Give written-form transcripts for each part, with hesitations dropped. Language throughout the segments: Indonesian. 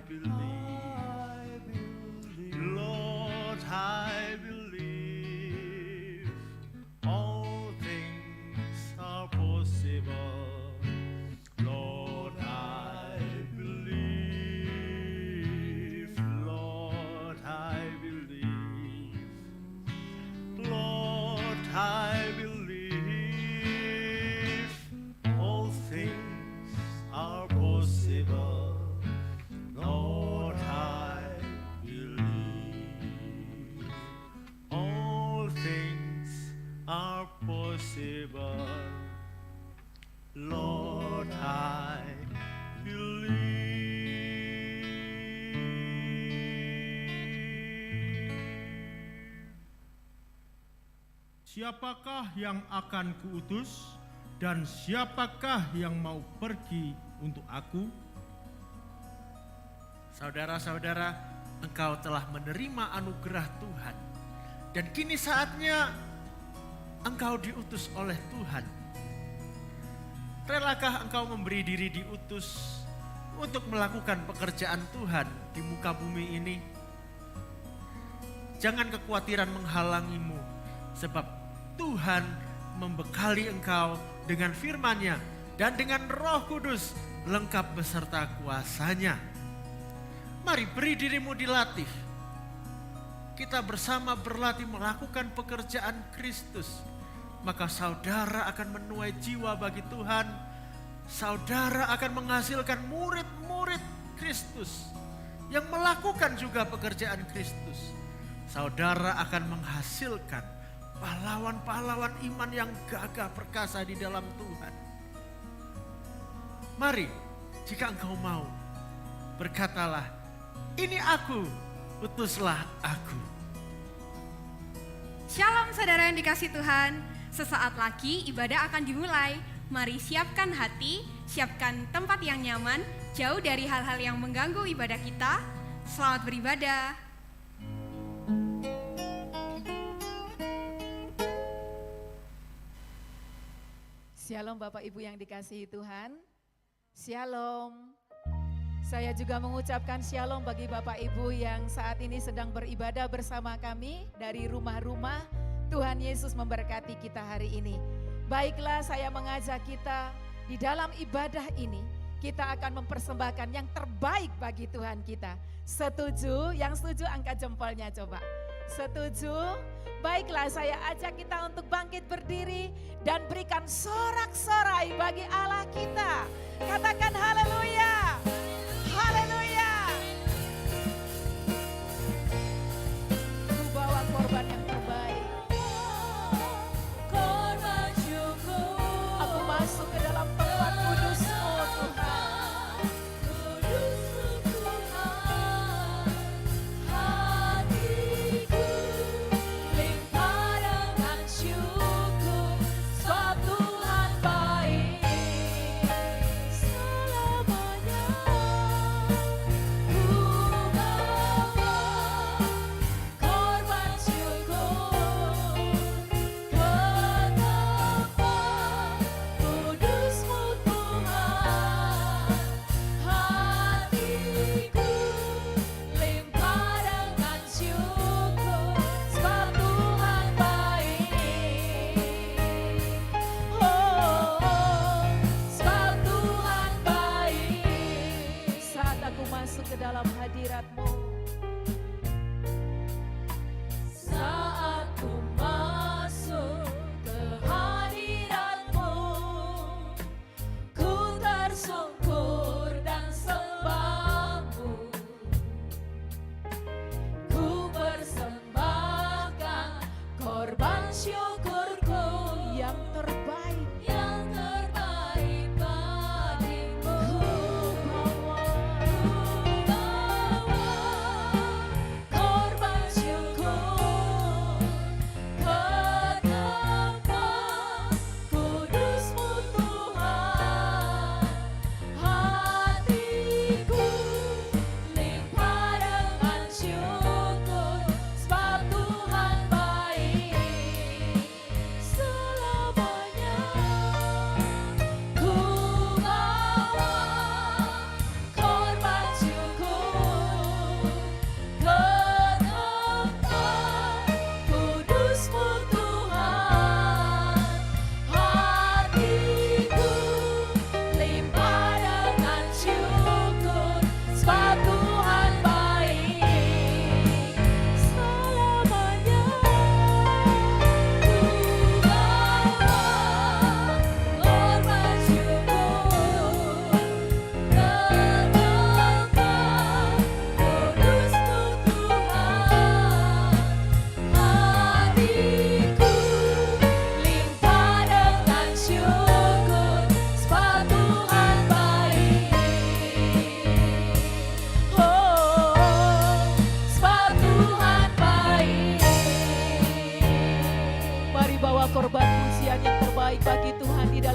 believe, Lord, I believe, all things are possible. Lord, I believe, Lord, I believe, Lord, I believe, all things are possible. Lord, I believe, all things are possible. Lord, I believe. Siapakah yang akan kuutus dan siapakah yang mau pergi untuk aku? Saudara-saudara, engkau telah menerima anugerah Tuhan. Dan kini saatnya engkau diutus oleh Tuhan. Relakah engkau memberi diri diutus untuk melakukan pekerjaan Tuhan di muka bumi ini? Jangan kekhawatiran menghalangimu, sebab Tuhan membekali engkau dengan firman-Nya dan dengan Roh Kudus lengkap beserta kuasa-Nya. Mari beri dirimu dilatih. Kita bersama berlatih melakukan pekerjaan Kristus. Maka saudara akan menuai jiwa bagi Tuhan. Saudara akan menghasilkan murid-murid Kristus yang melakukan juga pekerjaan Kristus. Saudara akan menghasilkan pahlawan-pahlawan iman yang gagah perkasa di dalam Tuhan. Mari, jika engkau mau, berkatalah, "Ini aku, utuslah aku." Shalom saudara yang dikasih Tuhan. Sesaat lagi ibadah akan dimulai. Mari siapkan hati, siapkan tempat yang nyaman, jauh dari hal-hal yang mengganggu ibadah kita. Selamat beribadah. Shalom Bapak Ibu yang dikasihi Tuhan. Shalom. Saya juga mengucapkan shalom bagi Bapak Ibu yang saat ini sedang beribadah bersama kami dari rumah-rumah. Tuhan Yesus memberkati kita hari ini. Baiklah, saya mengajak kita di dalam ibadah ini, kita akan mempersembahkan yang terbaik bagi Tuhan kita. Setuju? Yang setuju angkat jempolnya coba. Setuju? Baiklah, saya ajak kita untuk bangkit berdiri dan berikan sorak-sorai bagi Allah kita. Katakan haleluya. Haleluya. Ku bawa korban yang terbaik. Korban syukur. Aku masuk ke dalam tempat kudus-Mu Tuhan. Kudus Tuhan, hatiku limpah dengan syukur, sebab Tuhan baik selamanya.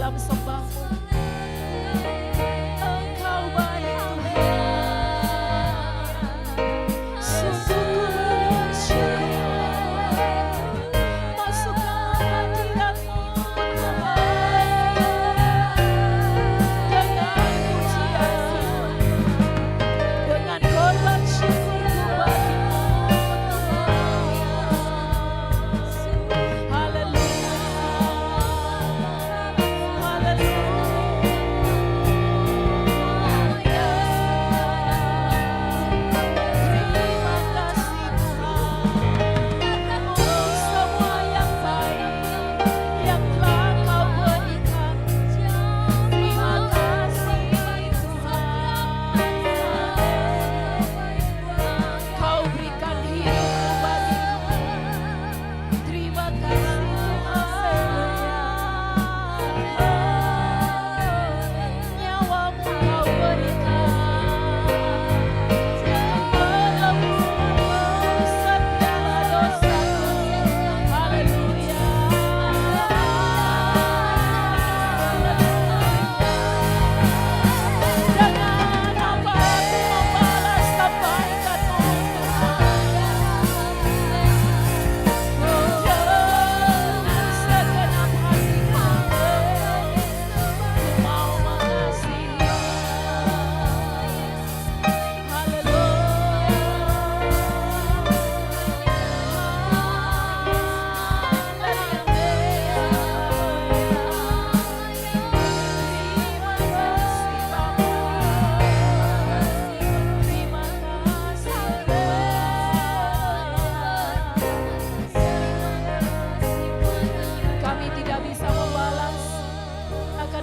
dalam sembahmu. Engkau baik Tuhan. Sungguh ku bersyukur. Masuklah hadirat-Mu Tuhan. Dengan pujian, dengan korban syukur bagimu Tuhan. Haleluya.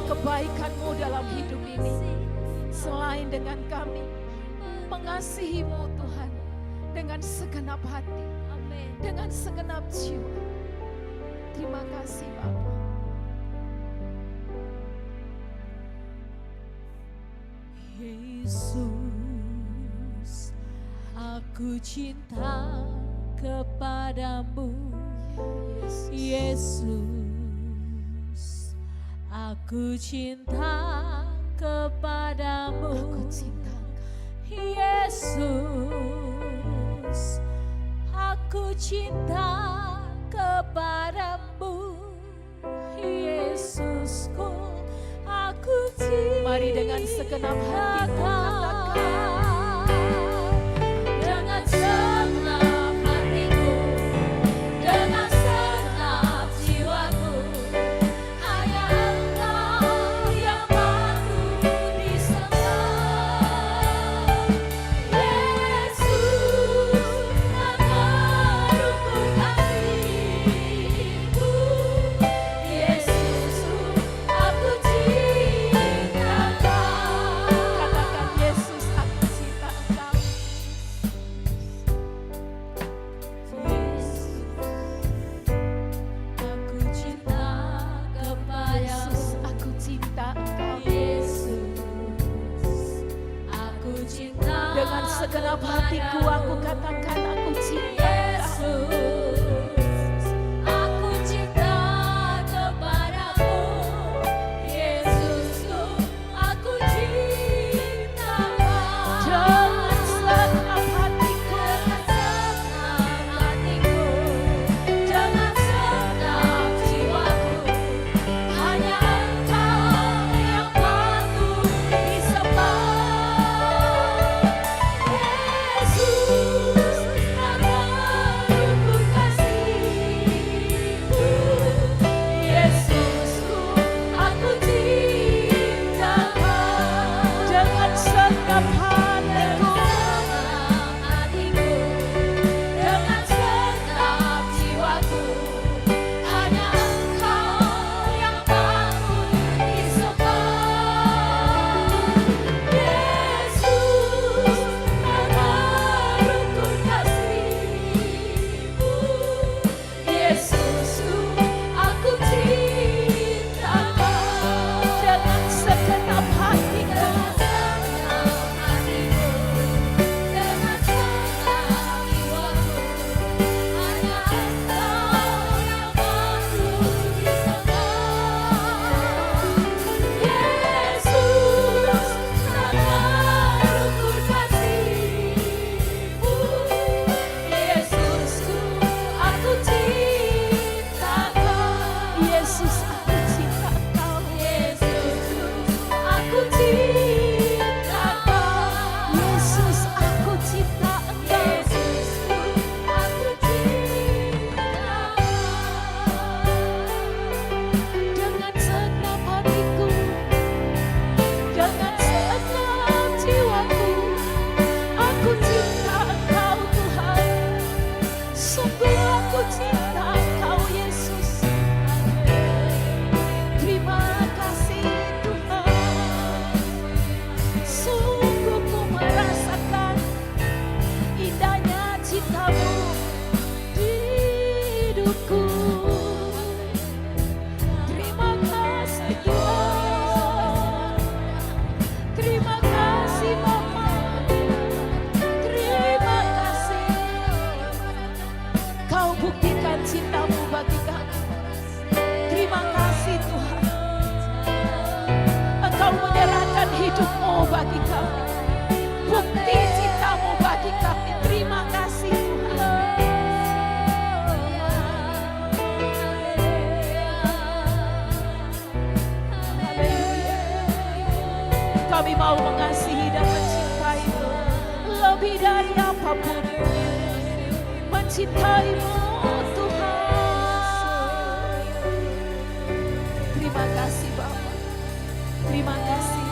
Kebaikan-Mu dalam hidup ini selain dengan kami mengasihi-Mu Tuhan dengan segenap hati, dengan segenap jiwa. Terima kasih Bapa. Yesus, aku cinta kepadamu. Yesus, aku cinta kepadamu. Aku cinta Yesus, aku cinta kepadamu. Yesusku, aku cinta. Mari dengan segenap hatiku katakan. Dengan segenap hatiku, dengan segenap jiwaku, hanya Engkau yang patut disembah. Yesus, menurutku kasih-Mu. Yesusku, aku cinta Engkau. Katakan Yesus, aku cinta Engkau. Aku cinta Yesus, kepadamu. aku cinta Engkau. Yesus, aku cinta Dengan segenap hatiku aku katakan aku cinta Engkau. Yesus, aku cinta kepadamu. Yesusku, aku cinta Engkau. Dengan segenap hatiku, Dengan segenap hatiku, dengan segenap jiwaku, hanya Engkau yang patut disembah. Yesus, Kami mau mengasihi dan mencintai-Mu lebih dari apapun. Mencintai-Mu Tuhan. Terima kasih Bapa. Terima kasih.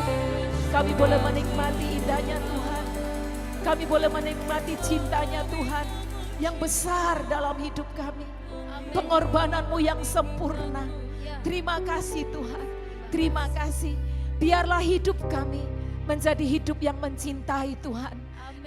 Kami boleh menikmati indahnya Tuhan. Kami boleh menikmati cintanya Tuhan yang besar dalam hidup kami. Pengorbanan-Mu yang sempurna. Terima kasih Tuhan. Terima kasih. Biarlah hidup kami menjadi hidup yang mencintai Tuhan.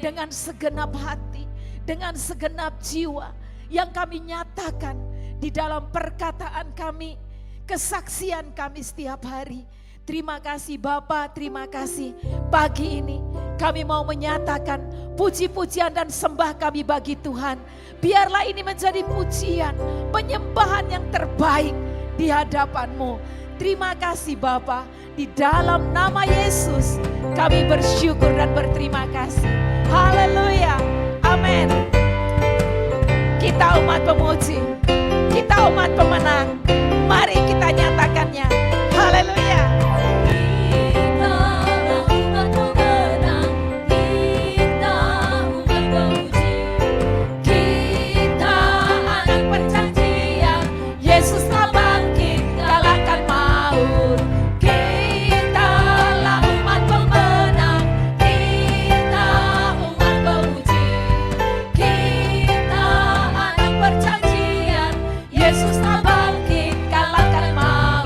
Dengan segenap hati, dengan segenap jiwa yang kami nyatakan di dalam perkataan kami, kesaksian kami setiap hari. Terima kasih Bapa, terima kasih. Pagi ini kami mau menyatakan puji-pujian dan sembah kami bagi Tuhan. Biarlah ini menjadi pujian, penyembahan yang terbaik di hadapan-Mu. Terima kasih Bapa, di dalam nama Yesus kami bersyukur dan berterima kasih. Haleluya, amin. Kita umat pemuji, kita umat pemenang. Mari kita nyatakannya. Haleluya. Kita umat pemenang, kita umat pemuji, kita anak perjanjian, Yesus telah bangkit, kalahkan maut. Kitalah umat pemenang, kita umat pemuji, kita anak perjanjian, Yesus telah bangkit, kalahkan maut.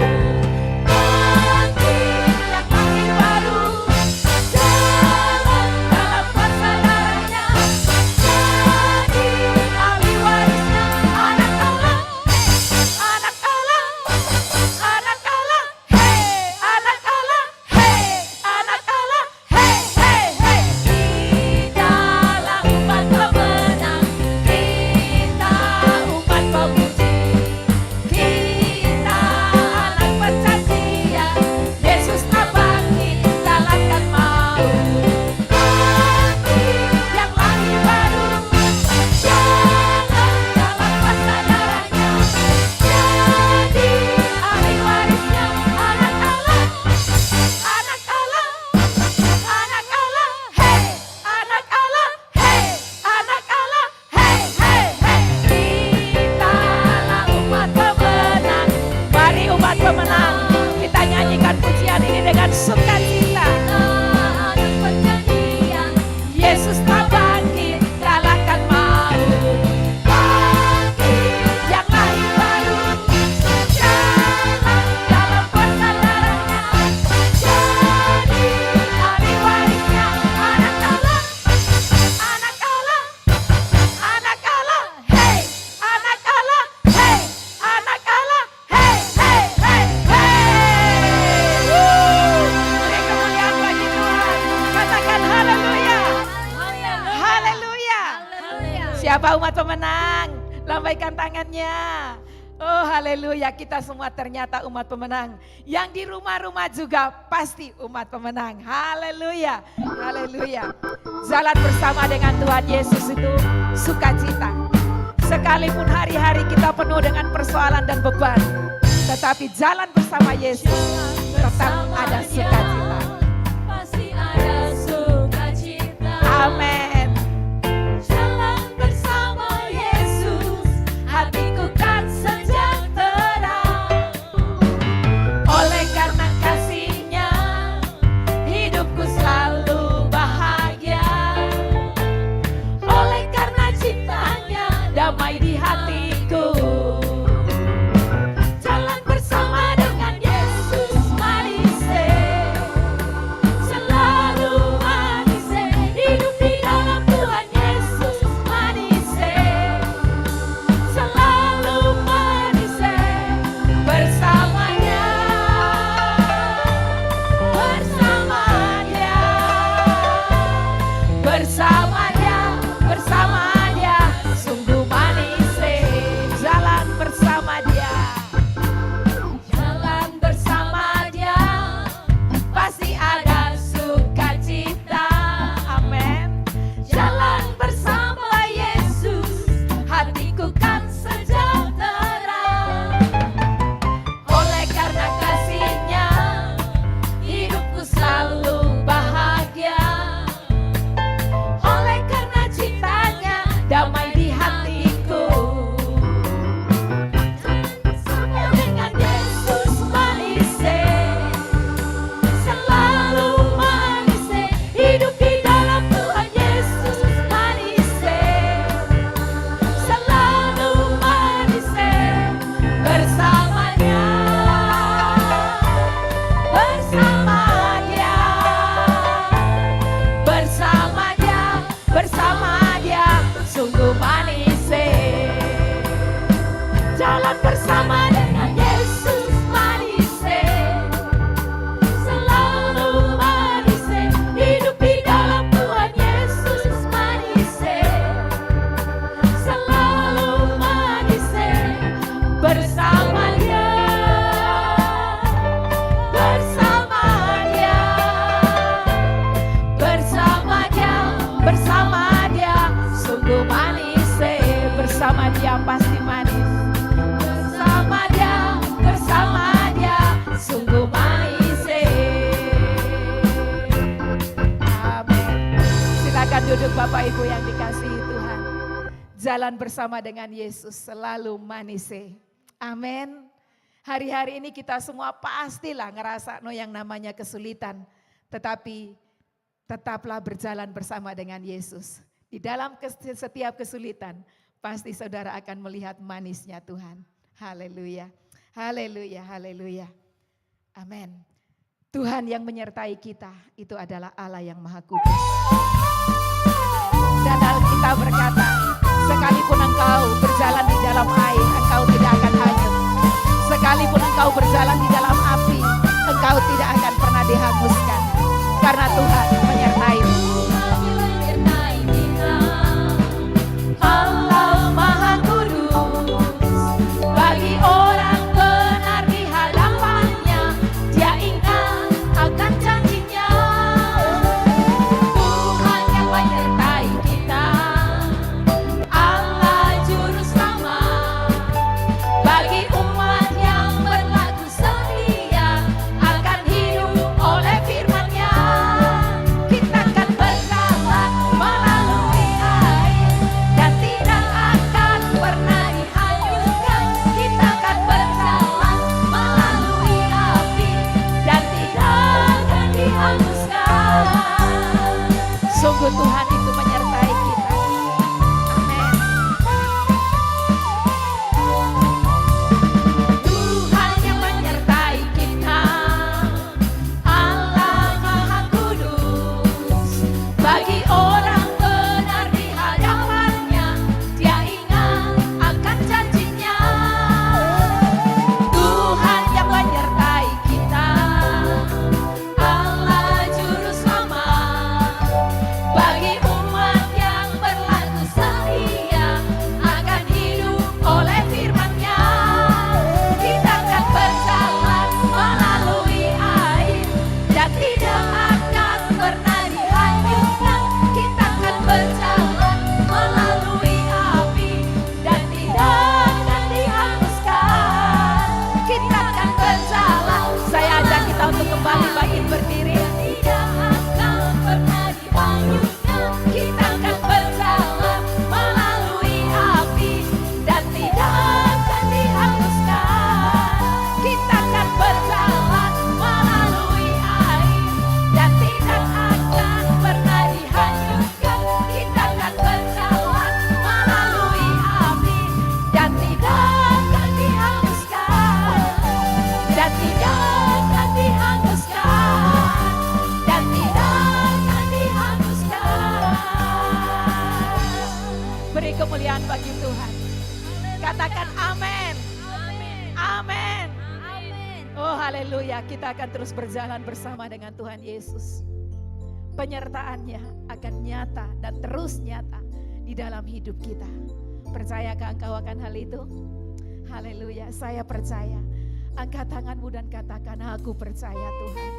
Siapa umat pemenang? Lambaikan tangannya. Oh haleluya, kita semua ternyata umat pemenang. Yang di rumah-rumah juga pasti umat pemenang. Haleluya, haleluya. Jalan bersama dengan Tuhan Yesus itu sukacita. Sekalipun hari-hari kita penuh dengan persoalan dan beban, tetapi jalan bersama Yesus tetap ada sukacita. Pasti ada sukacita. Amin. Jalan bersama Yesus, hatiku kan sejahtera. Oleh karena kasih-Nya, hidupku selalu bahagia. Oleh karena cintanya, damai di hatiku. Jalan bersama dengan Yesus, mari say. Selalu mari say. Hidup di dalam Bapak Ibu yang dikasihi Tuhan, jalan bersama dengan Yesus selalu manis. Amin. Hari-hari ini kita semua pastilah ngerasa yang namanya kesulitan. Tetapi tetaplah berjalan bersama dengan Yesus. Di dalam setiap kesulitan, pasti saudara akan melihat manisnya Tuhan. Haleluya, haleluya, haleluya. Amin. Tuhan yang menyertai kita itu adalah Allah yang Maha Kudus. Dan Alkitab berkata, sekalipun engkau berjalan di dalam air, engkau tidak akan hanyut. Sekalipun engkau berjalan di dalam api, engkau tidak akan pernah dihanguskan. Karena Tuhan menyertai-mu. Allah Maha Kudus, bagi orang benar di hadapannya, Dia ingat akan janjinya. Tuhan yang menyertai kita, Allah Juru Selamat, bagi umat yang berlaku setia, akan hidup oleh firman-Nya. Kita akan berjalan melalui air dan tidak akan pernah dihanyutkan. Kita akan berjalan melalui api dan tidak akan dihanguskan. Sungguh Tuhan itu menyertai kita. Amin. Tuhan yang menyertai kita, Allah Maha Kudus, bagi orang benar di hadapannya, Dia ingat akan janjinya. Tuhan yang menyertai kita, Allah Juru Selamat, bagi umat yang berlaku setia, akan hidup oleh firman-Nya. Kita akan berjalan melalui air dan tidak akan pernah dihanyutkan. Kita akan berjalan melalui api dan tidak akan dihanguskan. Kita akan berjalan. Saya ajak kita untuk kembali bangkit berdiri. Tidak akan pernah dihanyutkan. Kita akan berjalan melalui api dan tidak akan dihanguskan. Kita akan berjalan melalui air dan tidak akan pernah dihanyutkan. Kita akan berjalan melalui api dan tidak akan dihanguskan. Dan tidak akan dihanguskan. Dan tidak akan dihanguskan. Beri kemuliaan bagi Tuhan. Katakan amin. Amin. Oh haleluya, kita akan terus berjalan bersama dengan Tuhan Yesus. Penyertaannya akan nyata dan terus nyata di dalam hidup kita. Percayakah engkau akan hal itu? Haleluya, saya percaya. Angkat tanganmu dan katakan, aku percaya Tuhan.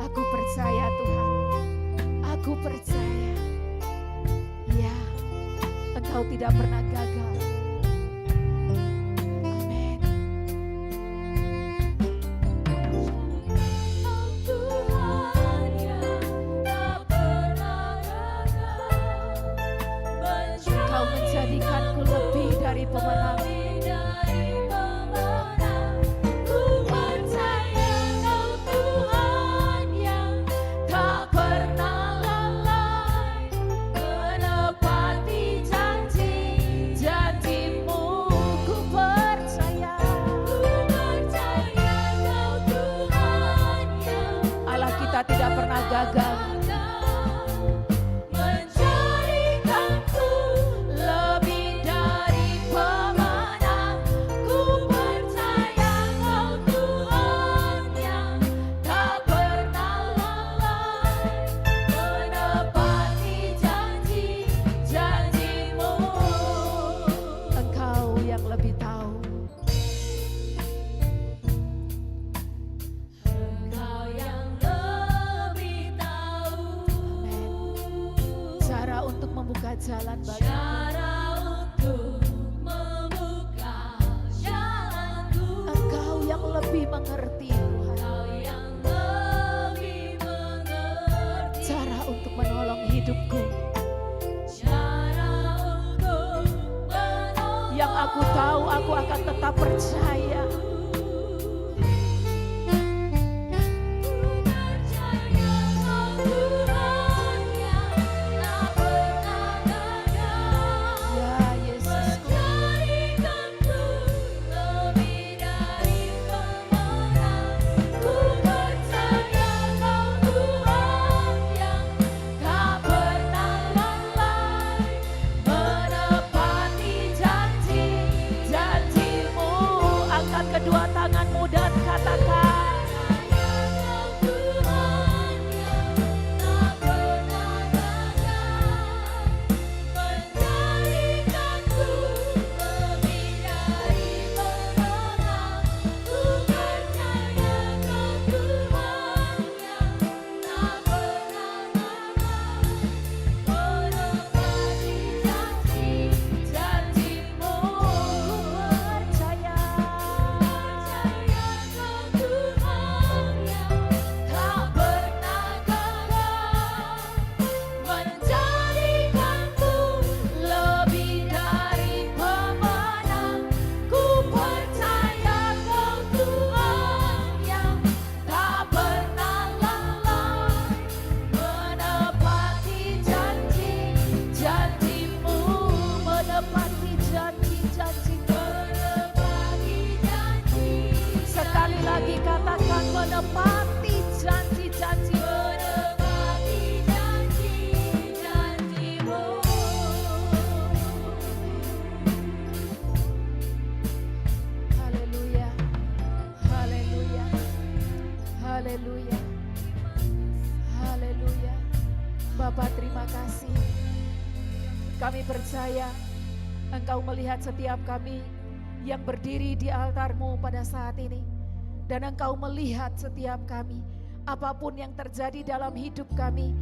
Aku percaya Tuhan. Aku percaya. Ya, engkau tidak pernah gagal. Amin. Tuhan yang tak pernah gagal, Kau menjadikanku lebih dari pemenang. Ku percaya Kau Tuhan yang tak pernah lalai, menepati janji-janji-Mu. Ku percaya. Ku percaya Kau Tuhan yang Allah kita tidak pernah gagal. menjadikanku lebih dari pemenang. Ku percaya Kau Tuhan yang tak pernah lalai, menepati janji-janji-Mu. Engkau yang lebih tahu. Engkau yang lebih tahu Cara untuk membuka jalan bagi cara untuk membuka jalanku. Engkau yang lebih mengerti Tuhan. Engkau yang lebih mengerti Cara untuk menolong hidupku. Haleluya. Haleluya. Bapa, terima kasih. Kami percaya Engkau melihat setiap kami yang berdiri di altar-Mu pada saat ini. Dan Engkau melihat setiap kami, apapun yang terjadi dalam hidup kami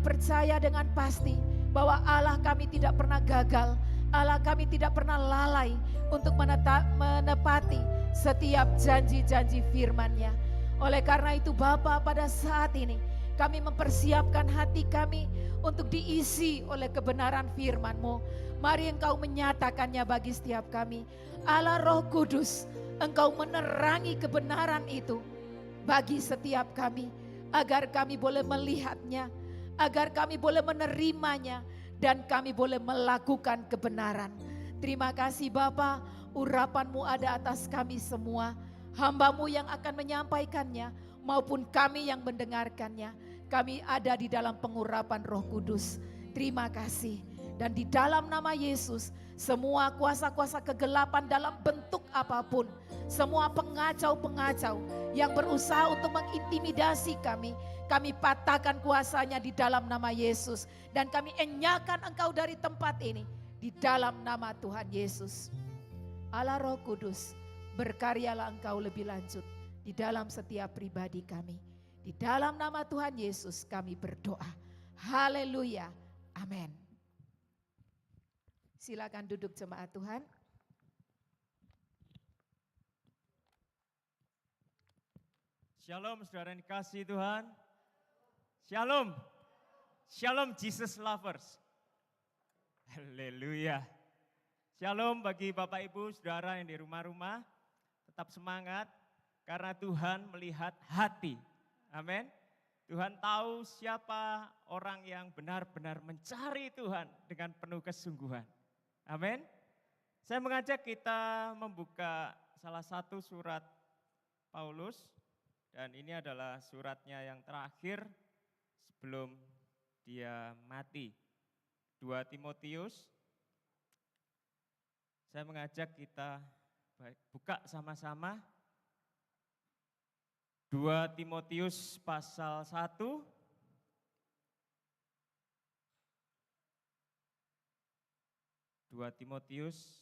percaya dengan pasti bahwa Allah kami tidak pernah gagal. Allah kami tidak pernah lalai untuk menepati setiap janji-janji firman-Nya. Oleh karena itu Bapa, pada saat ini kami mempersiapkan hati kami untuk diisi oleh kebenaran firman-Mu. Mari Engkau menyatakannya bagi setiap kami. Allah Roh Kudus, Engkau menerangi kebenaran itu bagi setiap kami, agar kami boleh melihatnya, agar kami boleh menerimanya, dan kami boleh melakukan kebenaran. Terima kasih Bapa, urapan-Mu ada atas kami semua, hamba-Mu yang akan menyampaikannya, maupun kami yang mendengarkannya. Kami ada di dalam pengurapan Roh Kudus. Terima kasih. Dan di dalam nama Yesus, semua kuasa-kuasa kegelapan dalam bentuk apapun, semua pengacau-pengacau yang berusaha untuk mengintimidasi kami patahkan kuasanya di dalam nama Yesus. Dan kami enyahkan Engkau dari tempat ini di dalam nama Tuhan Yesus. Allah Roh Kudus, berkaryalah Engkau lebih lanjut di dalam setiap pribadi kami. Di dalam nama Tuhan Yesus kami berdoa. Haleluya. Amin. Silakan duduk jemaat Tuhan. Shalom saudara yang dikasihi Tuhan. Shalom. Shalom Jesus lovers. Haleluya. Shalom bagi Bapak Ibu saudara yang di rumah-rumah. Tetap semangat karena Tuhan melihat hati. Amin. Tuhan tahu siapa orang yang benar-benar mencari Tuhan dengan penuh kesungguhan. Amin. Saya mengajak kita membuka salah satu surat Paulus. Dan ini adalah suratnya yang terakhir sebelum dia mati. 2 Timotius. Saya mengajak kita buka sama-sama. 2 Timotius pasal 1. 2 Timotius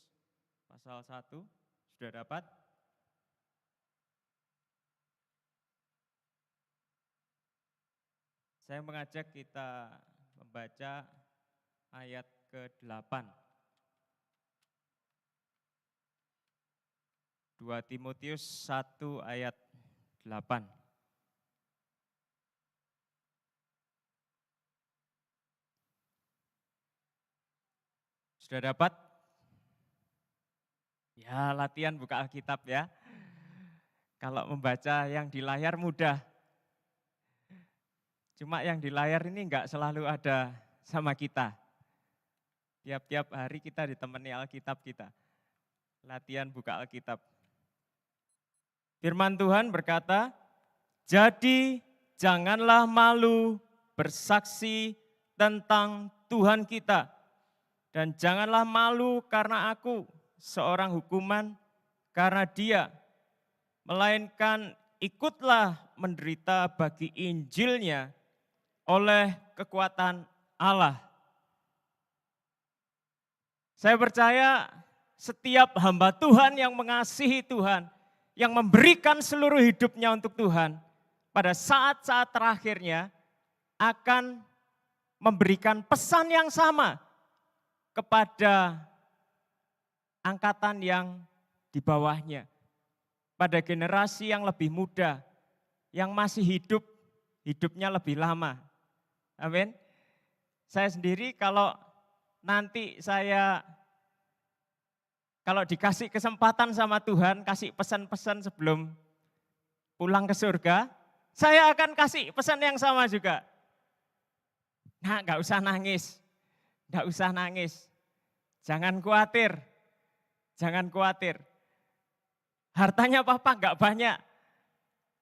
pasal 1, sudah dapat? Saya mengajak kita membaca ayat ke-8. 2 Timotius 1 ayat 8. Sudah dapat? Ya, latihan buka Alkitab ya. Kalau membaca yang di layar mudah. Cuma yang di layar ini enggak selalu ada sama kita. Tiap-tiap hari kita ditemani Alkitab kita. Latihan buka Alkitab. Firman Tuhan berkata, "Jadi janganlah malu bersaksi tentang Tuhan kita. Dan janganlah malu karena aku seorang hukuman karena Dia. Melainkan ikutlah menderita bagi Injilnya oleh kekuatan Allah." Saya percaya setiap hamba Tuhan yang mengasihi Tuhan, yang memberikan seluruh hidupnya untuk Tuhan, pada saat-saat terakhirnya akan memberikan pesan yang sama kepada angkatan yang di bawahnya, pada generasi yang lebih muda, yang masih hidup, hidupnya lebih lama. Amin. Saya sendiri kalau nanti kalau dikasih kesempatan sama Tuhan, kasih pesan-pesan sebelum pulang ke surga, saya akan kasih pesan yang sama juga. Nah, enggak usah nangis. Enggak usah nangis. Jangan khawatir. Jangan khawatir. Hartanya Papa enggak banyak.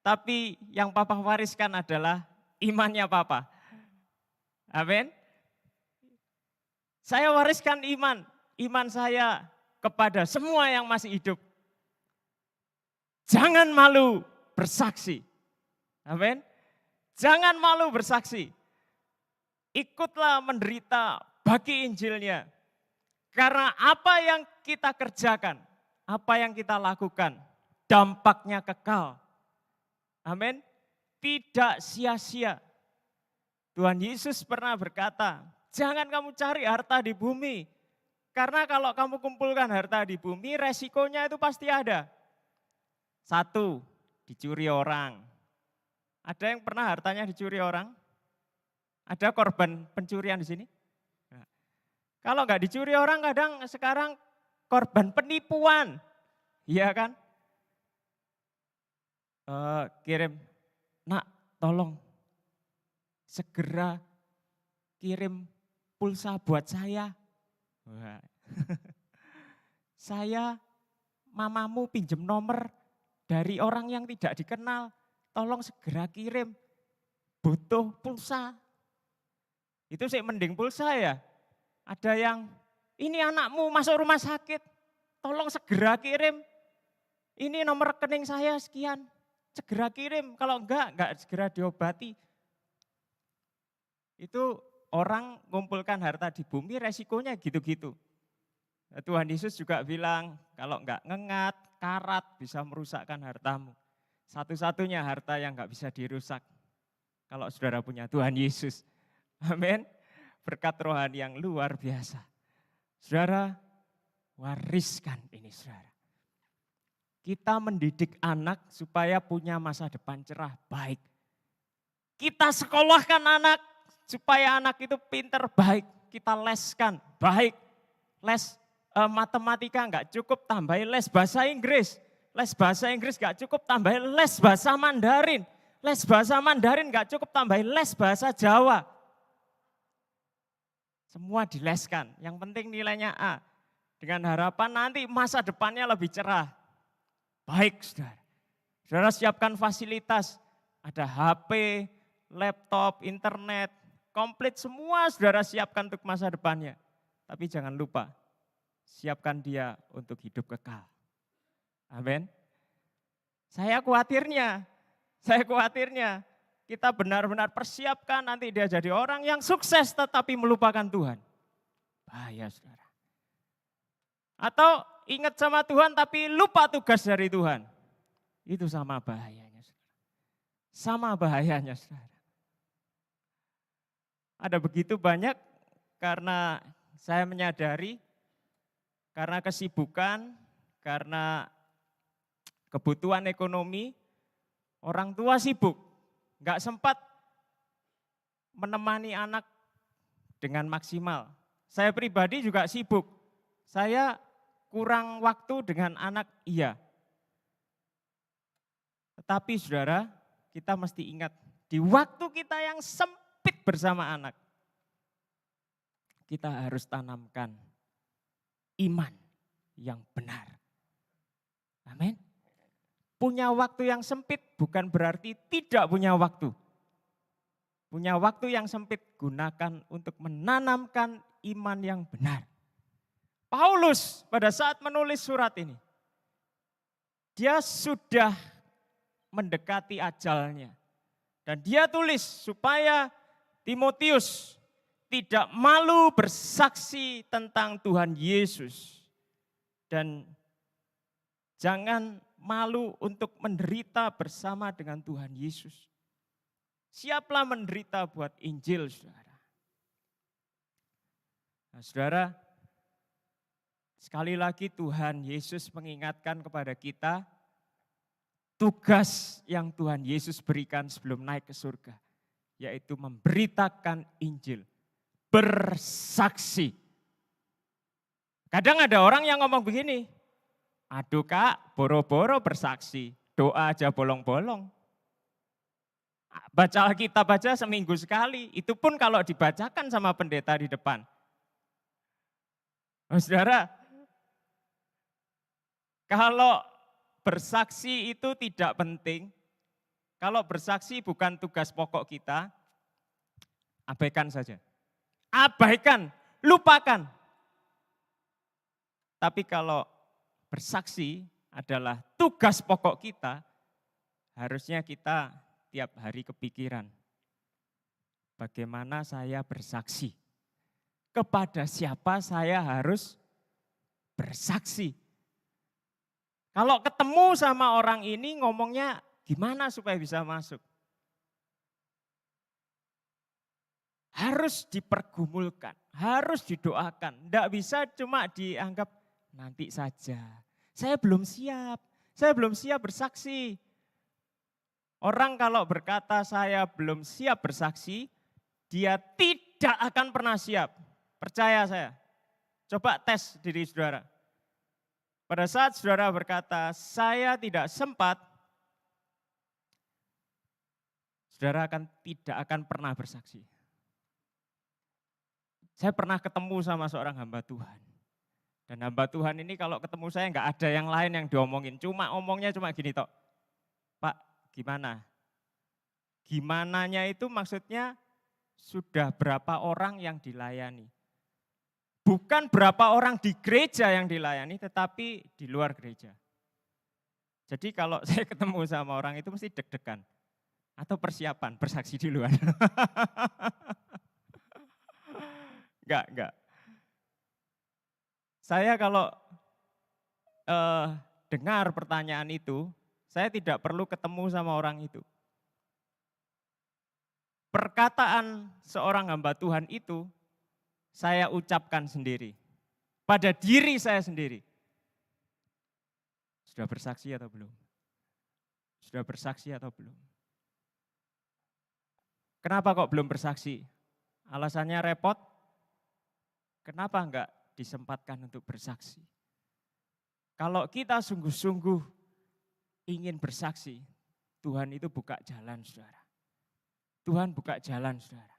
Tapi yang Papa wariskan adalah imannya Papa. Amin. Saya wariskan iman saya kepada semua yang masih hidup. Jangan malu bersaksi. Amin. Jangan malu bersaksi. Ikutlah menderita bagi Injilnya. Karena apa yang kita kerjakan, apa yang kita lakukan, dampaknya kekal. Amin. Tidak sia-sia. Tuhan Yesus pernah berkata, jangan kamu cari harta di bumi. Karena kalau kamu kumpulkan harta di bumi, resikonya itu pasti ada. Satu, dicuri orang. Ada yang pernah hartanya dicuri orang? Ada korban pencurian di sini? Nah, kalau nggak dicuri orang, kadang sekarang korban penipuan. Iya kan? Kirim, nak tolong segera kirim pulsa buat saya. Wah. Saya mamamu pinjem nomor dari orang yang tidak dikenal. Tolong segera kirim. Butuh pulsa. Itu sih mending pulsa ya. Ada yang, ini anakmu masuk rumah sakit. Tolong segera kirim. Ini nomor rekening saya sekian. Segera kirim. Kalau enggak segera diobati. Itu orang ngumpulkan harta di bumi resikonya gitu-gitu. Tuhan Yesus juga bilang kalau enggak ngengat, karat bisa merusakkan hartamu. Satu-satunya harta yang enggak bisa dirusak. Kalau saudara punya Tuhan Yesus. Amin. Berkat rohani yang luar biasa. Saudara, wariskan ini saudara. Kita mendidik anak supaya punya masa depan cerah, baik. Kita sekolahkan anak supaya anak itu pinter, baik. Kita leskan, baik. Les matematika enggak cukup, tambahin les bahasa Inggris. Les bahasa Inggris enggak cukup, tambahin les bahasa Mandarin. Les bahasa Mandarin enggak cukup, tambahin les bahasa Jawa. Semua dileskan, yang penting nilainya A. Dengan harapan nanti masa depannya lebih cerah. Baik saudara. Saudara siapkan fasilitas, ada HP, laptop, internet, komplit semua saudara siapkan untuk masa depannya. Tapi jangan lupa, siapkan dia untuk hidup kekal. Amin. Saya khawatirnya kita benar-benar persiapkan nanti dia jadi orang yang sukses tetapi melupakan Tuhan. Bahaya saudara. Atau ingat sama Tuhan tapi lupa tugas dari Tuhan. Itu sama bahayanya saudara. Sama bahayanya saudara. Ada begitu banyak karena saya menyadari, karena kesibukan, karena kebutuhan ekonomi, orang tua sibuk, enggak sempat menemani anak dengan maksimal. Saya pribadi juga sibuk, saya kurang waktu dengan anak, iya. Tetapi saudara, kita mesti ingat, di waktu kita yang sempit bersama anak, kita harus tanamkan iman yang benar. Amin. Punya waktu yang sempit bukan berarti tidak punya waktu. Punya waktu yang sempit gunakan untuk menanamkan iman yang benar. Paulus pada saat menulis surat ini, dia sudah mendekati ajalnya. Dan dia tulis supaya Timotius tidak malu bersaksi tentang Tuhan Yesus. Dan jangan malu untuk menderita bersama dengan Tuhan Yesus. Siaplah menderita buat Injil, saudara. Nah, saudara, sekali lagi Tuhan Yesus mengingatkan kepada kita tugas yang Tuhan Yesus berikan sebelum naik ke surga, yaitu memberitakan Injil, bersaksi. Kadang ada orang yang ngomong begini, aduh kak, boro-boro bersaksi, doa aja bolong-bolong. Baca Alkitab aja seminggu sekali, itu pun kalau dibacakan sama pendeta di depan. Oh, saudara, kalau bersaksi itu tidak penting, kalau bersaksi bukan tugas pokok kita, abaikan saja. Abaikan, lupakan. Tapi kalau bersaksi adalah tugas pokok kita, harusnya kita tiap hari kepikiran, bagaimana saya bersaksi, kepada siapa saya harus bersaksi. Kalau ketemu sama orang ini ngomongnya gimana supaya bisa masuk? Harus dipergumulkan, harus didoakan. Tidak bisa cuma dianggap nanti saja. Saya belum siap bersaksi. Orang kalau berkata saya belum siap bersaksi, dia tidak akan pernah siap. Percaya saya. Coba tes diri saudara. Pada saat saudara berkata, saya tidak sempat, saudara tidak akan pernah bersaksi. Saya pernah ketemu sama seorang hamba Tuhan. Dan hamba Tuhan ini kalau ketemu saya nggak ada yang lain yang diomongin. Omongnya cuma gini tok. Pak, gimana? Gimananya itu maksudnya sudah berapa orang yang dilayani. Bukan berapa orang di gereja yang dilayani, tetapi di luar gereja. Jadi kalau saya ketemu sama orang itu mesti deg-degan. Atau persiapan bersaksi di luar. Enggak. Saya kalau dengar pertanyaan itu, saya tidak perlu ketemu sama orang itu. Perkataan seorang hamba Tuhan itu saya ucapkan sendiri. Pada diri saya sendiri. Sudah bersaksi atau belum? Sudah bersaksi atau belum? Kenapa kok belum bersaksi? Alasannya repot? Kenapa enggak disempatkan untuk bersaksi? Kalau kita sungguh-sungguh ingin bersaksi, Tuhan itu buka jalan, saudara. Tuhan buka jalan, saudara.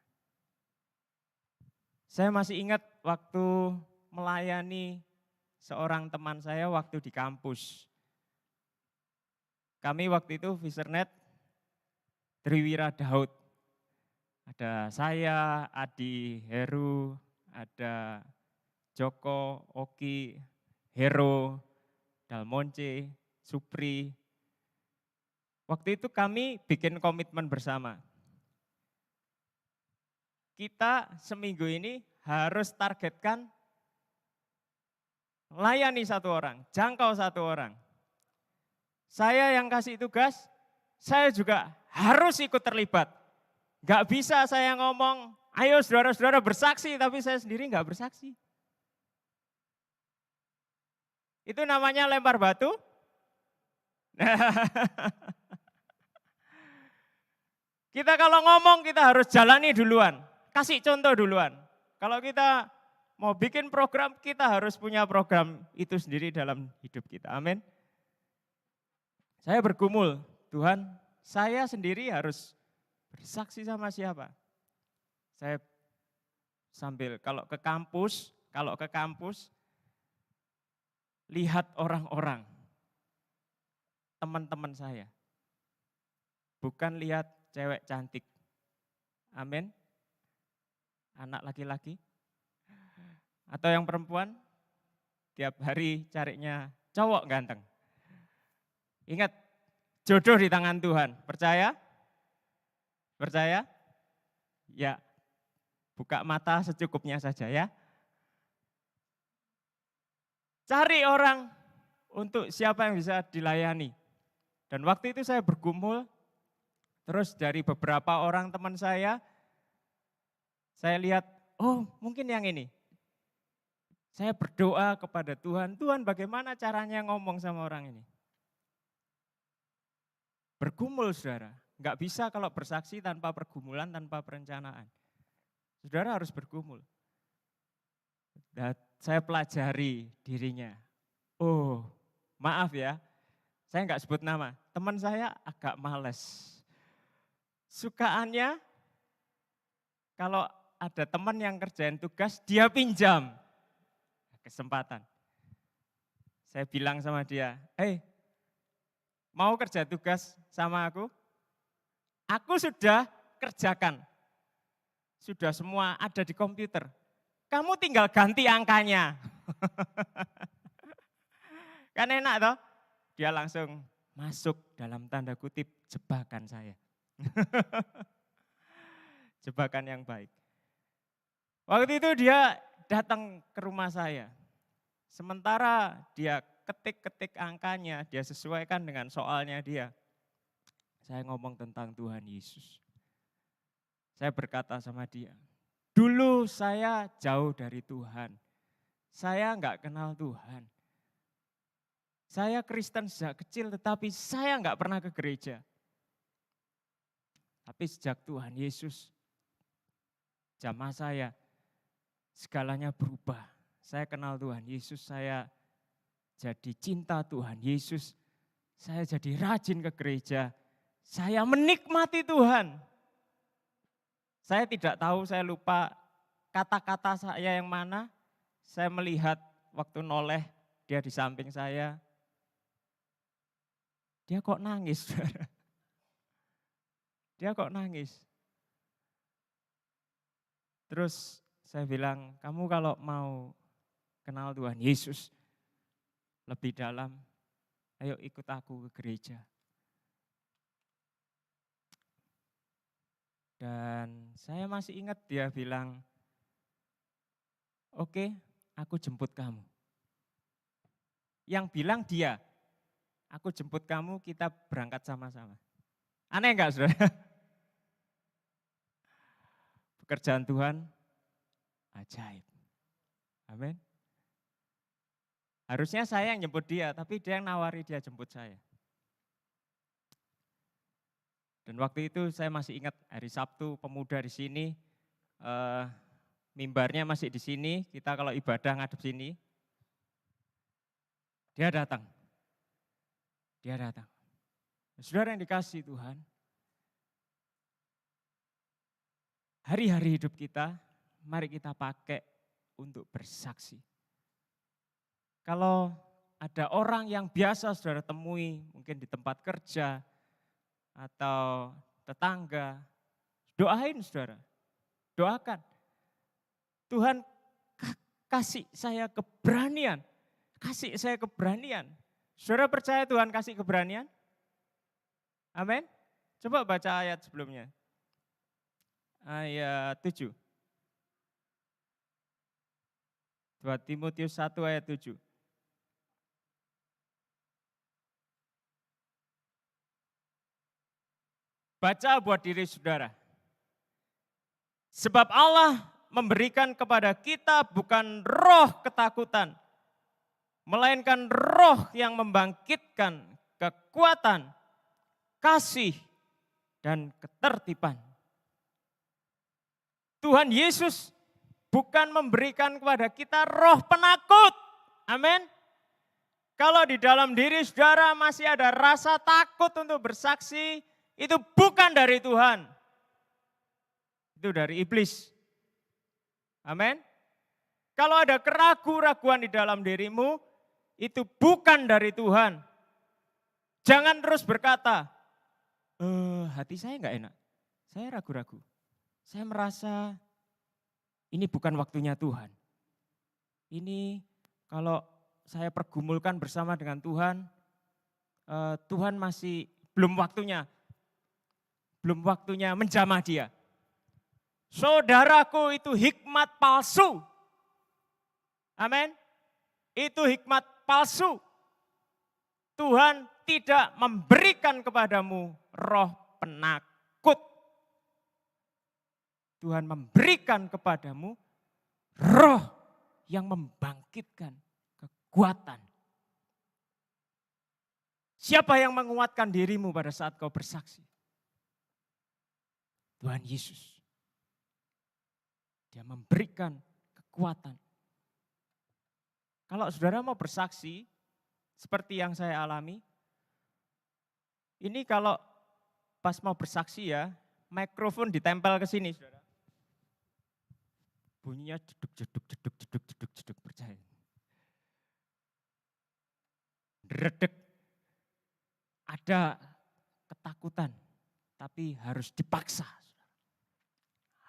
Saya masih ingat waktu melayani seorang teman saya waktu di kampus. Kami waktu itu Visernet Triwira Daud. Ada saya, Adi, Heru, ada Joko, Oki, Hero, Dalmonce, Supri. Waktu itu kami bikin komitmen bersama. Kita seminggu ini harus targetkan layani satu orang, jangkau satu orang. Saya yang kasih tugas, saya juga harus ikut terlibat. Gak bisa saya ngomong, ayo saudara-saudara bersaksi, tapi saya sendiri gak bersaksi. Itu namanya lempar batu. Kita kalau ngomong kita harus jalani duluan, kasih contoh duluan. Kalau kita mau bikin program, kita harus punya program itu sendiri dalam hidup kita. Amin. Saya bergumul, Tuhan, saya sendiri harus bersaksi sama siapa? Saya sambil kalau ke kampus, lihat orang-orang, teman-teman saya. Bukan lihat cewek cantik. Amin. Anak laki-laki. Atau yang perempuan, tiap hari carinya cowok ganteng. Ingat, jodoh di tangan Tuhan. Percaya? Percaya? Ya, buka mata secukupnya saja ya. Cari orang untuk siapa yang bisa dilayani. Dan waktu itu saya bergumul, terus dari beberapa orang teman saya lihat, oh mungkin yang ini. Saya berdoa kepada Tuhan, Tuhan bagaimana caranya ngomong sama orang ini. Bergumul saudara, enggak bisa kalau bersaksi tanpa pergumulan, tanpa perencanaan. Saudara harus bergumul. Dan saya pelajari dirinya. Oh maaf ya, saya enggak sebut nama. Teman saya agak males. Sukaannya kalau ada teman yang kerjain tugas, dia pinjam. Kesempatan. Saya bilang sama dia, mau kerja tugas sama aku? Aku sudah kerjakan. Sudah semua ada di komputer. Kamu tinggal ganti angkanya. Kan enak toh? Dia langsung masuk dalam tanda kutip jebakan saya. Jebakan yang baik. Waktu itu dia datang ke rumah saya. Sementara dia ketik-ketik angkanya, dia sesuaikan dengan soalnya dia. Saya ngomong tentang Tuhan Yesus. Saya berkata sama dia, dulu saya jauh dari Tuhan. Saya enggak kenal Tuhan. Saya Kristen sejak kecil tetapi saya enggak pernah ke gereja. Tapi sejak Tuhan Yesus jamah saya, segalanya berubah. Saya kenal Tuhan Yesus, saya jadi cinta Tuhan Yesus. Saya jadi rajin ke gereja. Saya menikmati Tuhan. Saya tidak tahu, saya lupa kata-kata saya yang mana. Saya melihat waktu noleh, dia di samping saya. Dia kok nangis, saudara. Dia kok nangis. Terus saya bilang, kamu kalau mau kenal Tuhan Yesus lebih dalam, ayo ikut aku ke gereja. Dan saya masih ingat dia bilang, oke, aku jemput kamu. Yang bilang dia, aku jemput kamu, kita berangkat sama-sama. Aneh enggak, saudara? Pekerjaan Tuhan ajaib. Amin. Harusnya saya yang jemput dia, tapi dia yang nawari dia jemput saya. Dan waktu itu saya masih ingat hari Sabtu pemuda di sini, mimbarnya masih di sini, kita kalau ibadah ngadep sini. Dia datang. Dia datang. Saudara yang dikasihi Tuhan, hari-hari hidup kita, mari kita pakai untuk bersaksi. Kalau ada orang yang biasa saudara temui, mungkin di tempat kerja, atau tetangga, doain saudara, doakan. Tuhan kasih saya keberanian, kasih saya keberanian. Saudara percaya Tuhan kasih keberanian? Amin. Coba baca ayat sebelumnya. Ayat 7. 2 Timotius 1 ayat 7. Baca buat diri saudara. Sebab Allah memberikan kepada kita bukan roh ketakutan, melainkan roh yang membangkitkan kekuatan, kasih, dan ketertiban. Tuhan Yesus bukan memberikan kepada kita roh penakut. Amin. Kalau di dalam diri saudara masih ada rasa takut untuk bersaksi, itu bukan dari Tuhan. Itu dari iblis. Amin. Kalau ada keraguan-raguan di dalam dirimu, itu bukan dari Tuhan. Jangan terus berkata, hati saya enggak enak, saya ragu-ragu. Saya merasa ini bukan waktunya Tuhan. Ini kalau saya pergumulkan bersama dengan Tuhan, Tuhan masih belum waktunya menjamah dia. Saudaraku, itu hikmat palsu. Amin. Itu hikmat palsu. Tuhan tidak memberikan kepadamu roh penakut. Tuhan memberikan kepadamu roh yang membangkitkan kekuatan. Siapa yang menguatkan dirimu pada saat kau bersaksi? Tuhan Yesus. Dia memberikan kekuatan. Kalau saudara mau bersaksi, seperti yang saya alami, ini kalau pas mau bersaksi ya, mikrofon ditempel ke sini, saudara. Bunyinya jeduk, percaya. Redek. Ada ketakutan, tapi harus dipaksa.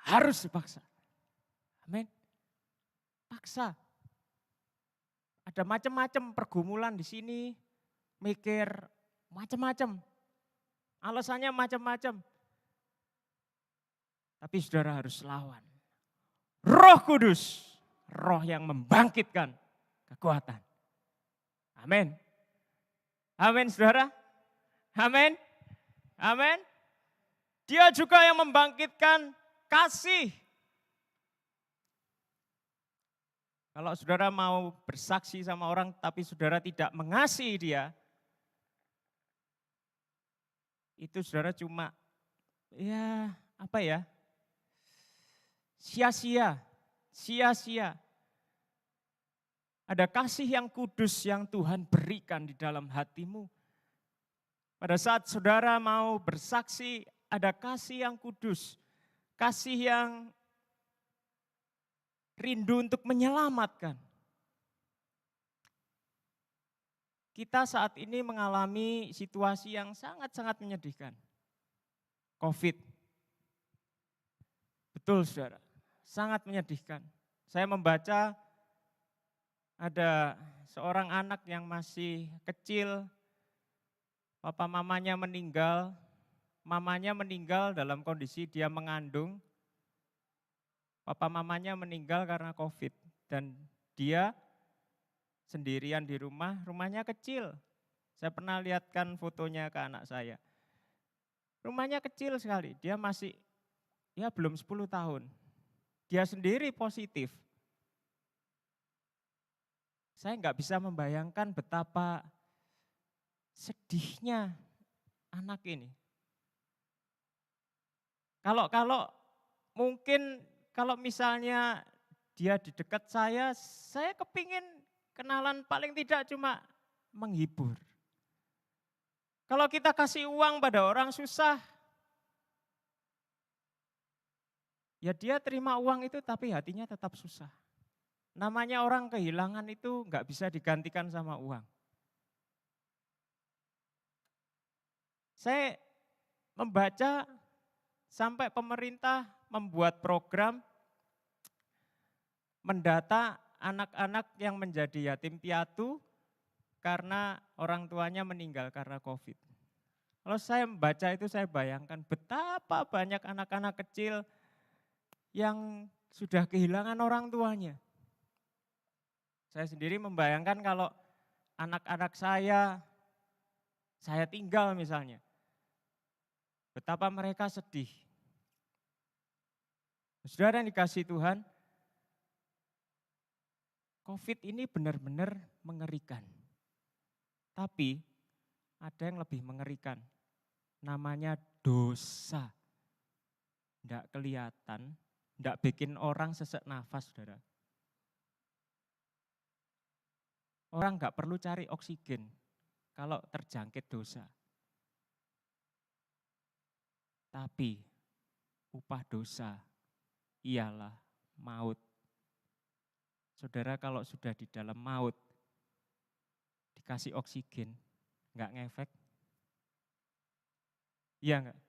Harus dipaksa. Amin. Paksa. Ada macam-macam pergumulan di sini, mikir macam-macam. Alasannya macam-macam. Tapi saudara harus lawan. Roh Kudus, roh yang membangkitkan kekuatan. Amin. Amin saudara. Amin. Amin. Dia juga yang membangkitkan kasih. Kalau saudara mau bersaksi sama orang tapi saudara tidak mengasihi dia, itu saudara cuma sia-sia. Ada kasih yang kudus yang Tuhan berikan di dalam hatimu. Pada saat saudara mau bersaksi, ada kasih yang kudus, kasih yang rindu untuk menyelamatkan. Kita saat ini mengalami situasi yang sangat-sangat menyedihkan. COVID. Betul saudara, sangat menyedihkan. Saya membaca ada seorang anak yang masih kecil, papa mamanya meninggal, mamanya meninggal dalam kondisi dia mengandung. Papa mamanya meninggal karena COVID dan dia sendirian di rumah, rumahnya kecil. Saya pernah lihatkan fotonya ke anak saya. Rumahnya kecil sekali, dia masih belum 10 tahun. Dia sendiri positif. Saya nggak bisa membayangkan betapa sedihnya anak ini. Kalau mungkin kalau misalnya dia di dekat saya kepingin kenalan paling tidak cuma menghibur. Kalau kita kasih uang pada orang susah, ya dia terima uang itu tapi hatinya tetap susah. Namanya orang kehilangan itu nggak bisa digantikan sama uang. Saya membaca sampai pemerintah membuat program mendata anak-anak yang menjadi yatim piatu karena orang tuanya meninggal karena COVID. Kalau saya membaca itu saya bayangkan betapa banyak anak-anak kecil yang sudah kehilangan orang tuanya. Saya sendiri membayangkan kalau anak-anak saya tinggal misalnya, betapa mereka sedih. Saudara yang dikasihi Tuhan, COVID ini benar-benar mengerikan. Tapi ada yang lebih mengerikan, namanya dosa. Tidak kelihatan, tidak bikin orang sesak nafas, saudara. Orang nggak perlu cari oksigen kalau terjangkit dosa. Tapi upah dosa ialah maut. Saudara kalau sudah di dalam maut, dikasih oksigen, enggak ngefek? Iya enggak?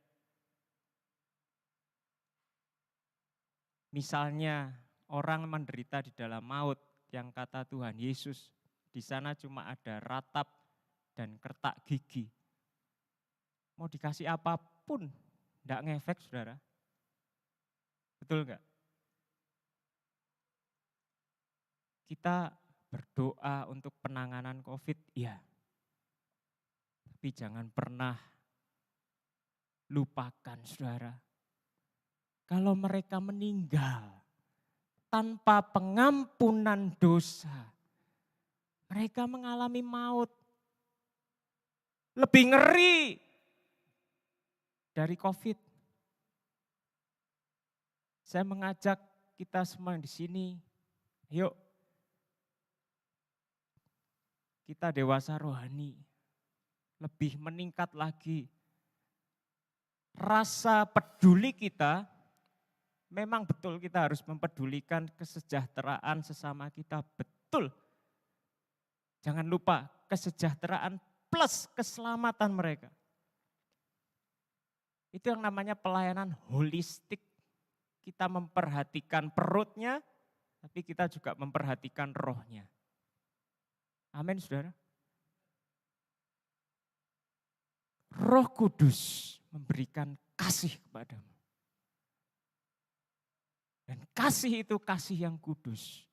Misalnya orang menderita di dalam maut, yang kata Tuhan Yesus, di sana cuma ada ratap dan kertak gigi. Mau dikasih apapun, enggak ngefek saudara. Betul enggak? Kita berdoa untuk penanganan COVID, iya. Tapi jangan pernah lupakan saudara. Kalau mereka meninggal tanpa pengampunan dosa, mereka mengalami maut. Lebih ngeri dari COVID. Saya mengajak kita semua di sini, yuk kita dewasa rohani, lebih meningkat lagi. Rasa peduli kita, memang betul kita harus mempedulikan kesejahteraan sesama kita, betul. Jangan lupa kesejahteraan plus keselamatan mereka. Itu yang namanya pelayanan holistik. Kita memperhatikan perutnya, tapi kita juga memperhatikan rohnya. Amin saudara. Roh Kudus memberikan kasih kepadamu. Dan kasih itu kasih yang kudus.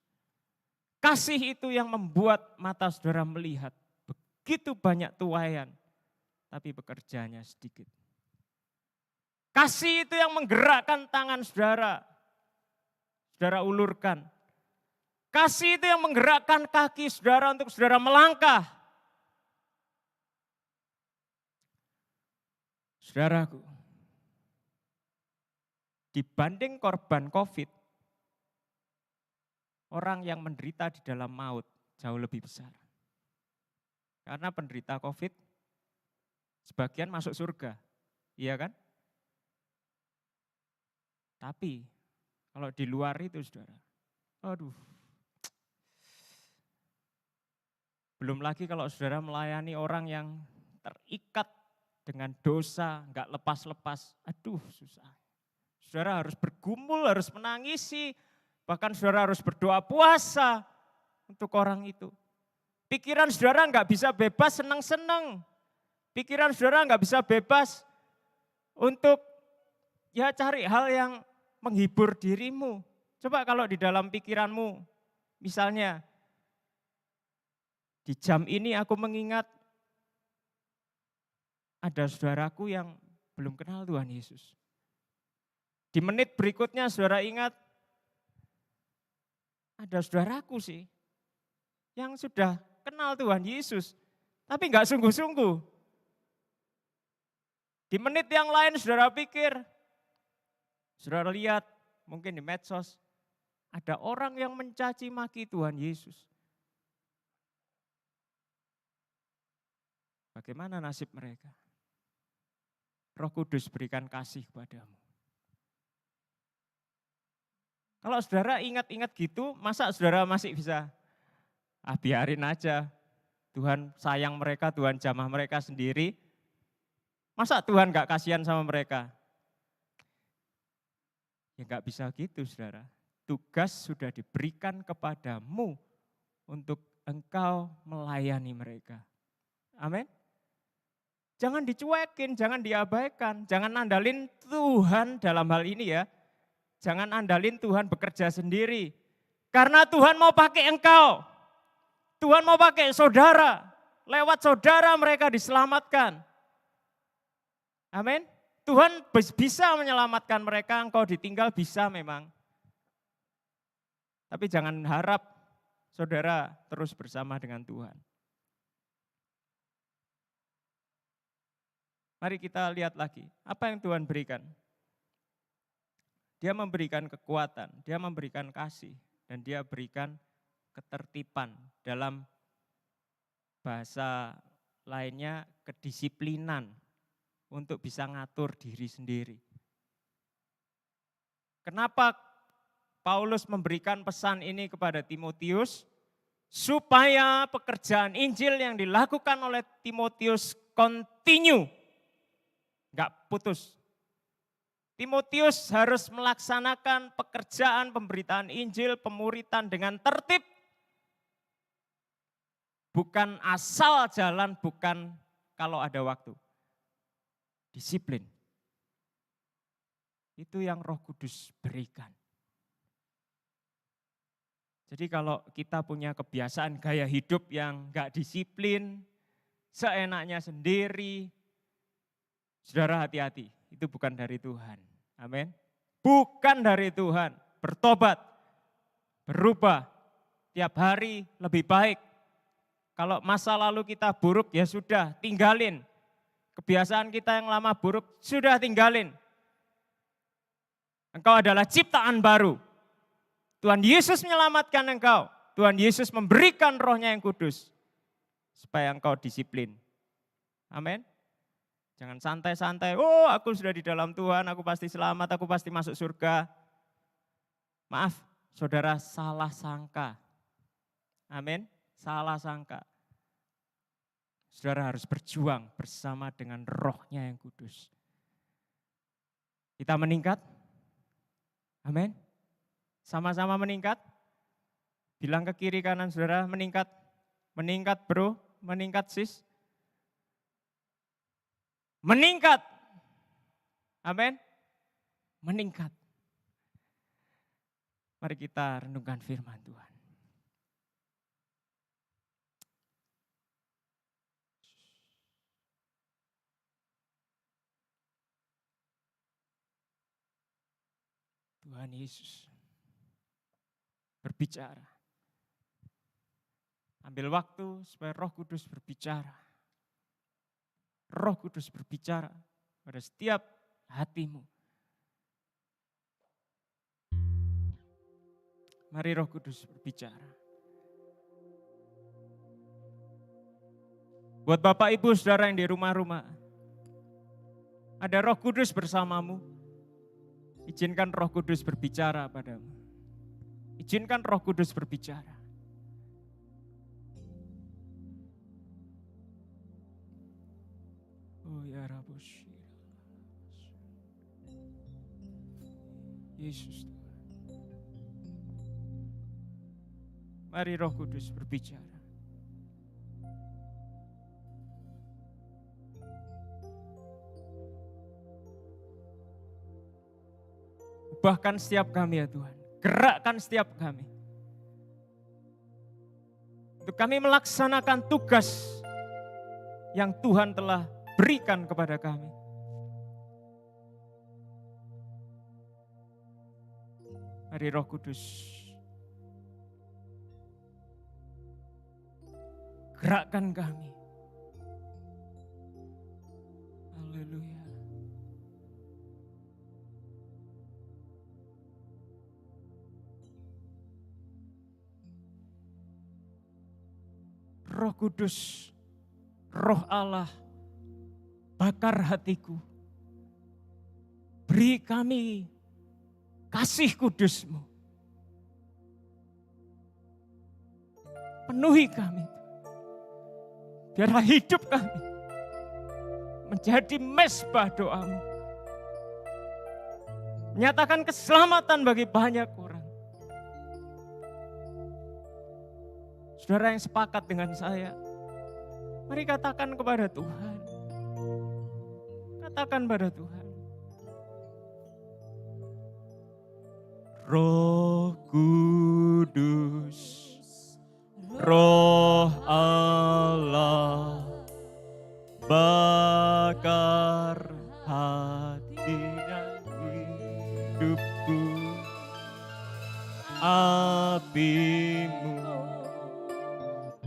Kasih itu yang membuat mata saudara melihat begitu banyak tuaian, tapi pekerjaannya sedikit. Kasih itu yang menggerakkan tangan saudara, saudara ulurkan. Kasih itu yang menggerakkan kaki saudara untuk saudara melangkah. Saudaraku, dibanding korban COVID, orang yang menderita di dalam maut jauh lebih besar. Karena penderita COVID, sebagian masuk surga, iya kan? Tapi kalau di luar itu saudara, aduh. Belum lagi kalau saudara melayani orang yang terikat dengan dosa, enggak lepas-lepas, aduh susah. Saudara harus bergumul, harus menangisi, bahkan saudara harus berdoa puasa untuk orang itu. Pikiran saudara enggak bisa bebas senang-senang. Pikiran saudara enggak bisa bebas untuk ya cari hal yang menghibur dirimu. Coba kalau di dalam pikiranmu, misalnya di jam ini aku mengingat ada saudaraku yang belum kenal Tuhan Yesus. Di menit berikutnya saudara ingat, ada saudaraku sih yang sudah kenal Tuhan Yesus, tapi enggak sungguh-sungguh. Di menit yang lain saudara pikir, saudara lihat mungkin di medsos, ada orang yang mencaci maki Tuhan Yesus. Bagaimana nasib mereka? Roh Kudus berikan kasih kepadamu. Kalau saudara ingat-ingat gitu, masa saudara masih bisa, biarin aja. Tuhan sayang mereka, Tuhan jamah mereka sendiri. Masa Tuhan gak kasihan sama mereka? Ya gak bisa gitu saudara. Tugas sudah diberikan kepadamu untuk engkau melayani mereka. Amin. Jangan dicuekin, jangan diabaikan, jangan andalin Tuhan dalam hal ini ya. Jangan andalin Tuhan bekerja sendiri. Karena Tuhan mau pakai engkau. Tuhan mau pakai saudara. Lewat saudara mereka diselamatkan. Amin. Tuhan bisa menyelamatkan mereka, engkau ditinggal bisa memang. Tapi jangan harap saudara terus bersama dengan Tuhan. Mari kita lihat lagi, apa yang Tuhan berikan. Dia memberikan kekuatan, dia memberikan kasih, dan dia berikan ketertiban. Dalam bahasa lainnya kedisiplinan untuk bisa ngatur diri sendiri. Kenapa Paulus memberikan pesan ini kepada Timotius? Supaya pekerjaan Injil yang dilakukan oleh Timotius continue. Enggak putus. Timotius harus melaksanakan pekerjaan pemberitaan Injil, pemuritan dengan tertib. Bukan asal jalan, bukan kalau ada waktu. Disiplin. Itu yang Roh Kudus berikan. Jadi kalau kita punya kebiasaan gaya hidup yang enggak disiplin, seenaknya sendiri, saudara hati-hati, itu bukan dari Tuhan. Amin. Bukan dari Tuhan. Bertobat, berubah, tiap hari lebih baik. Kalau masa lalu kita buruk, ya sudah, tinggalin. Kebiasaan kita yang lama buruk, sudah tinggalin. Engkau adalah ciptaan baru. Tuhan Yesus menyelamatkan engkau. Tuhan Yesus memberikan rohnya yang kudus. Supaya engkau disiplin. Amin. Jangan santai-santai, oh aku sudah di dalam Tuhan, aku pasti selamat, aku pasti masuk surga. Maaf, saudara salah sangka. Amin, salah sangka. Saudara harus berjuang bersama dengan rohnya yang kudus. Kita meningkat, amin. Sama-sama meningkat. Bilang ke kiri kanan saudara, meningkat. Meningkat bro, meningkat sis. Meningkat. Amin. Meningkat. Mari kita renungkan firman Tuhan. Tuhan Yesus berbicara. Ambil waktu supaya Roh Kudus berbicara. Roh Kudus berbicara pada setiap hatimu. Mari Roh Kudus berbicara. Buat Bapak Ibu Saudara yang di rumah-rumah, ada Roh Kudus bersamamu. Izinkan Roh Kudus berbicara padamu. Izinkan Roh Kudus berbicara. Oh ya Rabbus. Yesus Tuhan. Mari Roh Kudus berbicara. Ubahkan setiap kami ya Tuhan. Gerakkan setiap kami. Untuk kami melaksanakan tugas yang Tuhan telah berikan kepada kami. Mari Roh Kudus gerakkan kami. Haleluya. Roh Kudus, Roh Allah, bakar hatiku. Beri kami kasih kudus-Mu. Penuhi kami. Biarlah hidup kami menjadi mezbah doa-Mu. Menyatakan keselamatan bagi banyak orang. Saudara yang sepakat dengan saya, mari katakan kepada Tuhan. Katakan pada Tuhan. Roh Kudus, Roh Allah, bakar hati dan hidupku, api-Mu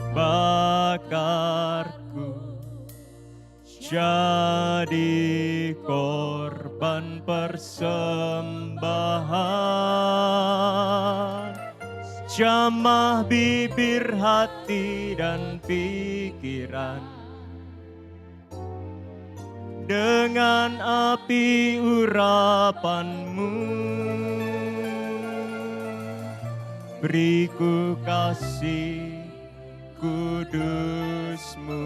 bakarku, jadi korban persembahan, jamah bibir, hati dan pikiran, dengan api urapan-Mu, beriku kasih kudus-Mu,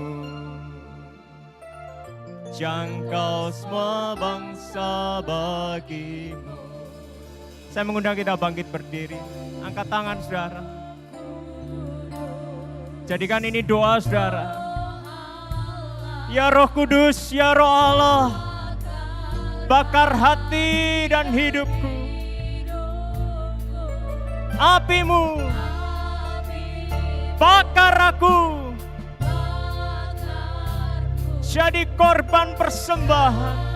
jangkau semua bangsa bagi-Mu. Saya mengundang kita bangkit berdiri, angkat tangan saudara. Jadikan ini doa saudara. Ya Roh Kudus, ya Roh Allah, bakar hati dan hidupku. Api-Mu bakar aku, jadi korban persembahan.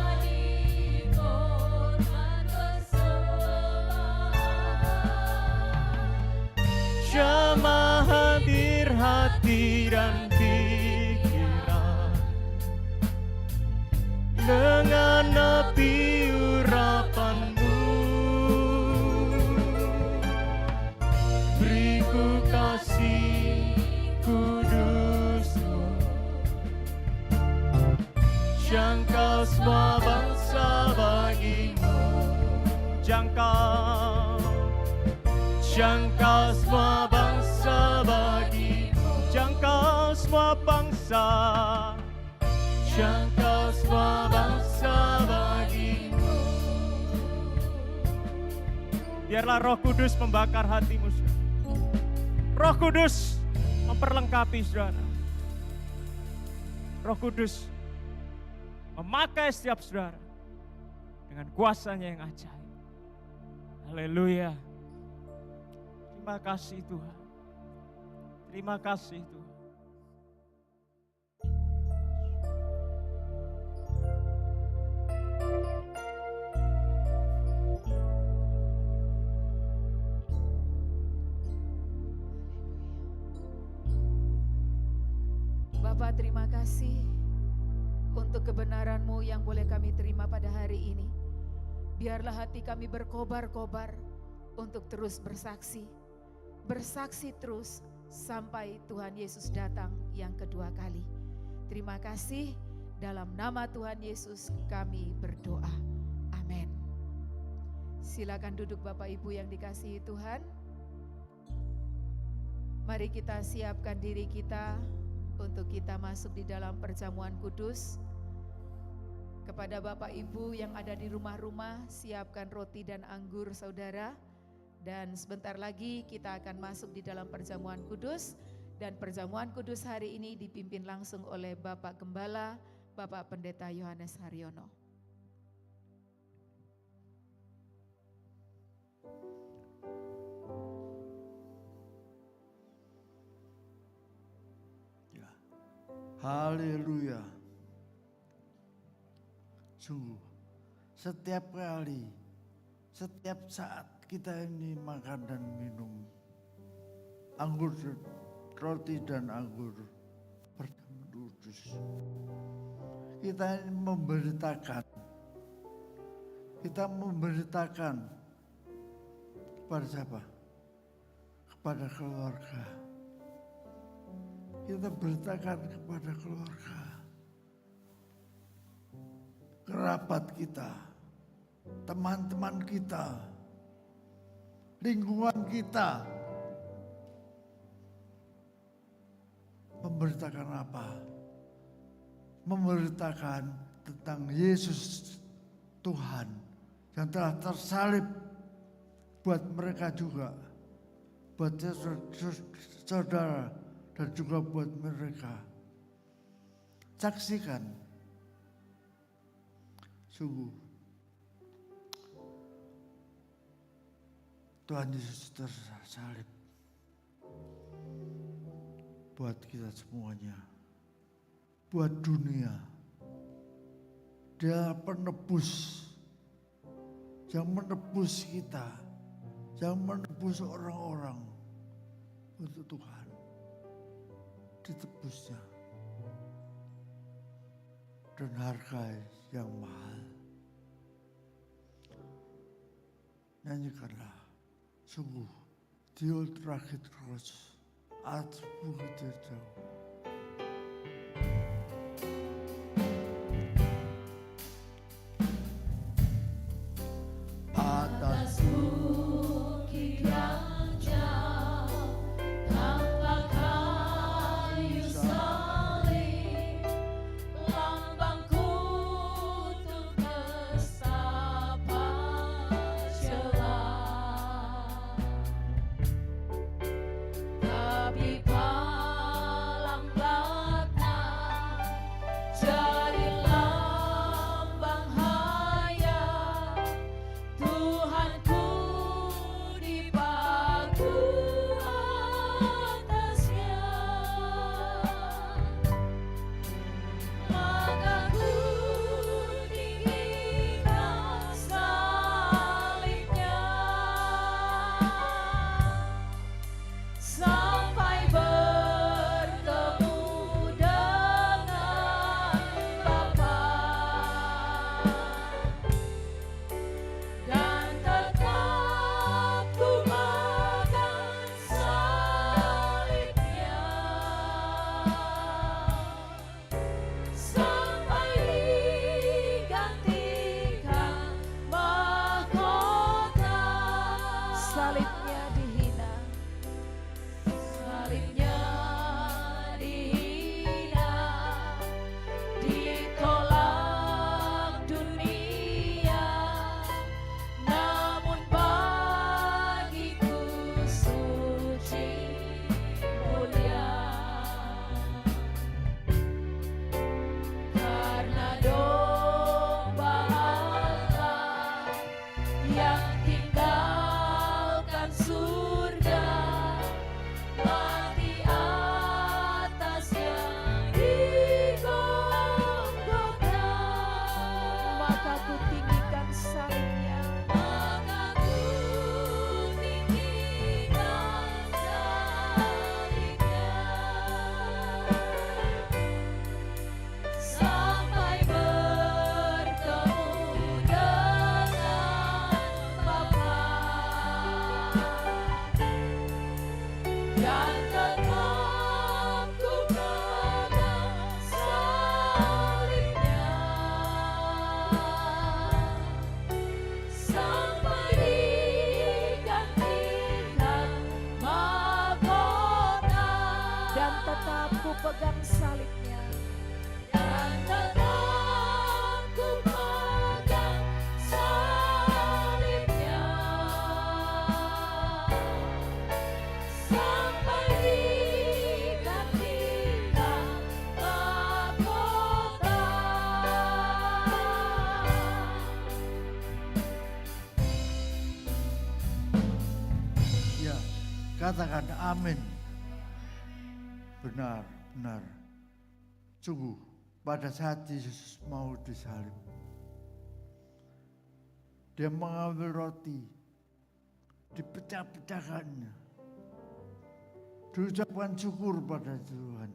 Jamah hadir hati dan pikiran, dengan api urapan-Mu, beriku kasih kudus-Mu, jangkau semua bangsa bagi-Mu, jangkau semua bangsa bagi-Mu, jangkau semua bangsa, jangkau semua bangsa bagi-Mu. Biarlah Roh Kudus membakar hatimu, saudara. Roh Kudus memperlengkapi saudara. Roh Kudus memakai setiap saudara dengan kuasanya yang ajaib. Haleluya. Terima kasih Tuhan. Terima kasih Tuhan. Bapa, terima kasih untuk kebenaran-Mu yang boleh kami terima pada hari ini. Biarlah hati kami berkobar-kobar untuk terus bersaksi. Bersaksi terus sampai Tuhan Yesus datang yang kedua kali. Terima kasih, dalam nama Tuhan Yesus kami berdoa. Amin. Silakan duduk Bapak Ibu yang dikasihi Tuhan. Mari kita siapkan diri kita untuk kita masuk di dalam perjamuan kudus. Kepada Bapak Ibu yang ada di rumah-rumah, siapkan roti dan anggur saudara. Dan sebentar lagi kita akan masuk di dalam perjamuan kudus. Dan perjamuan kudus hari ini dipimpin langsung oleh Bapak Gembala, Bapak Pendeta Yohanes Haryono. Haleluya. Sungguh, setiap kali, setiap saat kita ini makan dan minum anggur, roti dan anggur perjamuan kudus, kita ini memberitakan kepada siapa? Kepada keluarga. Kita beritakan kepada keluarga, kerabat kita, teman-teman kita, lingkungan kita. Memberitakan apa? Memberitakan tentang Yesus Tuhan yang telah tersalib buat mereka juga, buat saudara dan juga buat mereka. Saksikan. Sungguh Tuhan Yesus tersalib buat kita semuanya, buat dunia. Dia penebus yang menebus kita, yang menebus orang-orang untuk Tuhan. Ditebusnya dan harga yang mahal. Nyanyikanlah, sungguh di ultrakit cross atas bukit jauh. Atas bukit yang jauh, tampak kayu salib, lambang kutuk nestapa celah. Tapi pahlawan pegang salibnya. Dan tetap ku pegang salibnya sampai digantikan mahkota. Ya, katakan amin. Benar, benar. Sungguh, pada saat Yesus mau disalib, dia mengambil roti, dipecah-pecahkannya, diucapkan syukur pada Tuhan.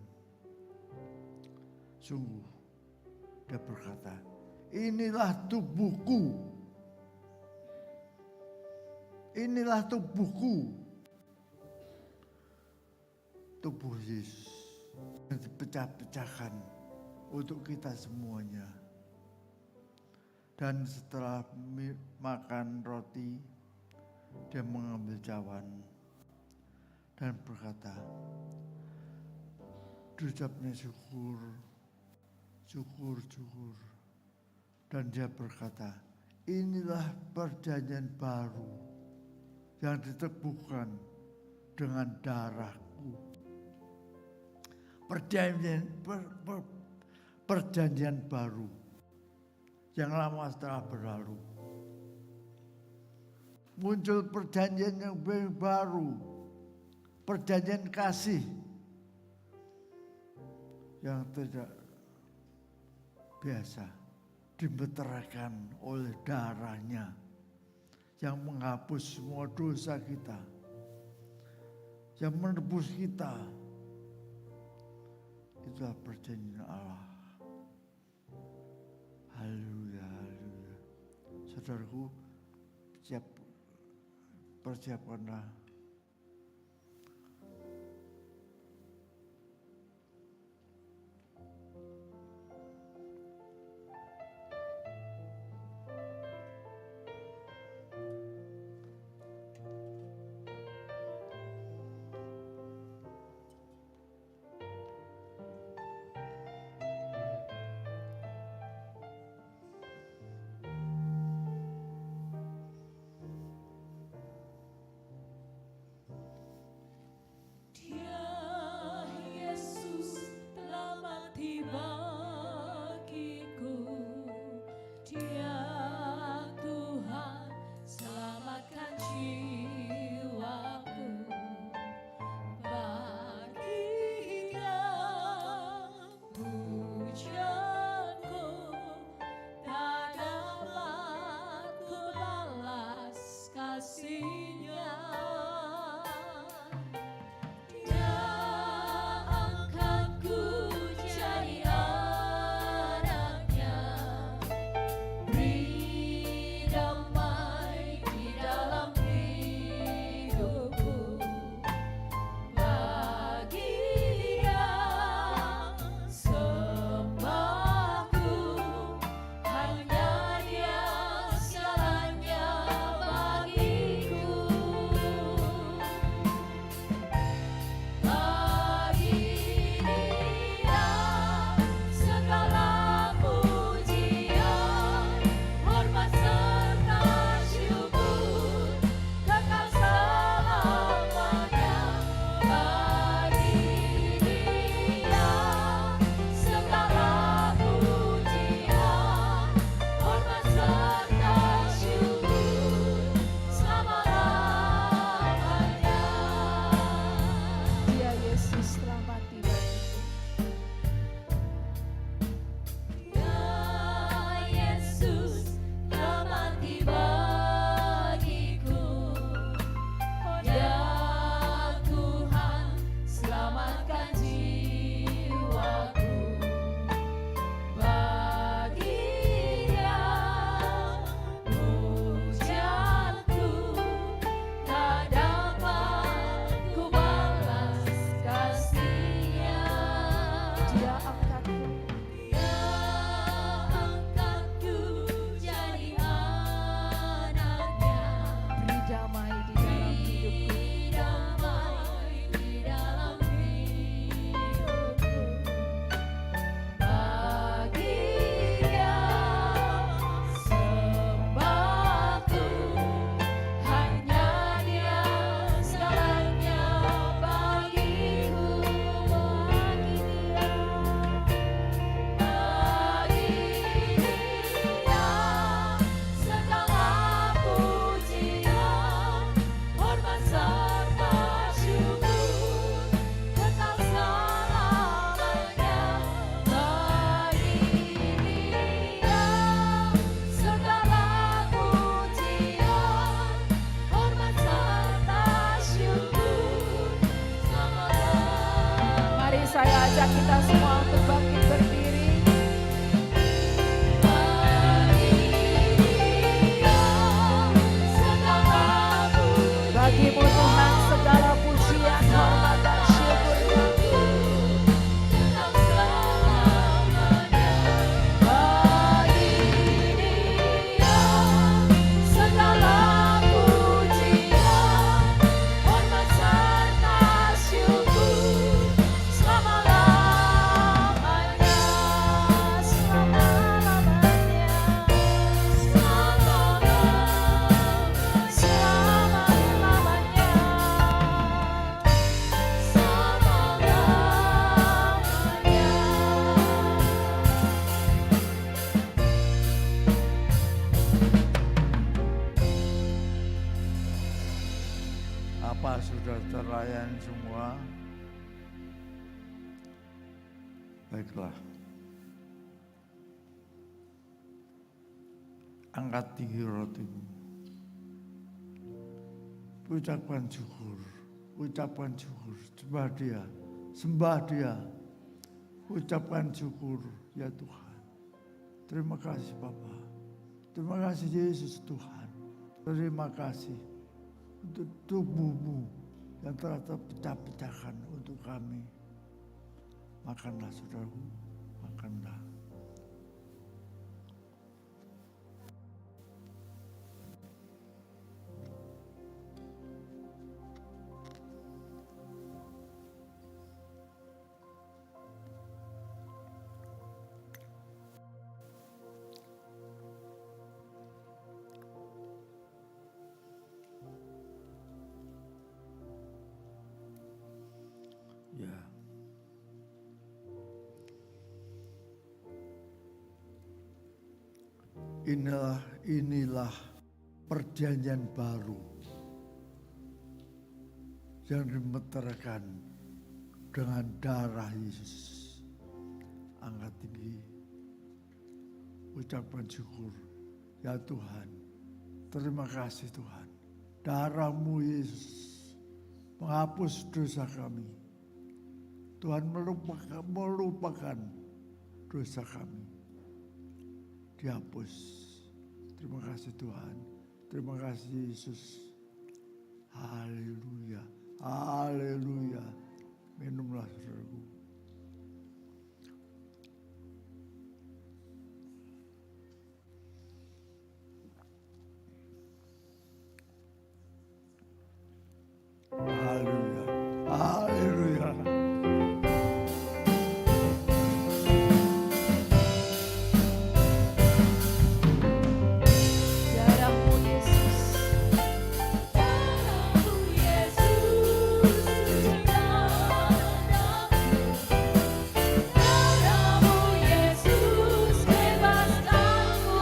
Sungguh, dia berkata, inilah tubuhku, inilah tubuhku, tubuh Yesus yang dipecah-pecahkan untuk kita semuanya. Dan setelah makan roti, dia mengambil cawan dan berkata, diucapnya syukur, syukur, syukur. Dan dia berkata, inilah perjanjian baru yang diteguhkan dengan darahku. Perjanjian baru yang lama setelah berlalu. Muncul perjanjian yang baru, perjanjian kasih yang tidak biasa, dimeteraikan oleh darahnya yang menghapus semua dosa kita, yang menebus kita. Itulah perjanjian Allah. Haleluya, haleluya. Saudaraku, persiapkanlah. Bapak sudah terlayani semua. Baiklah. Angkat tinggi rotimu. Ucapkan syukur. Ucapkan syukur. Sembah dia. Ucapkan syukur ya Tuhan. Terima kasih Bapa. Terima kasih Yesus Tuhan. Terima kasih untuk tubuhmu yang telah terpecah-pecahkan untuk kami. Makanlah saudaraku, makanlah. Ya. Inilah perjanjian baru yang dimeterkan dengan darah Yesus. Angkat tinggi, ucapkan syukur. Ya Tuhan, terima kasih Tuhan. Darah-Mu Yesus menghapus dosa kami. Tuhan melupakan dosa kami. Dihapus. Terima kasih Tuhan. Terima kasih Yesus. Haleluya. Haleluya. Minumlah saudaraku. Haleluya. Haleluya. Darahmu Yesus, Darahmu Yesus, darahmu Yesus bebaskanku,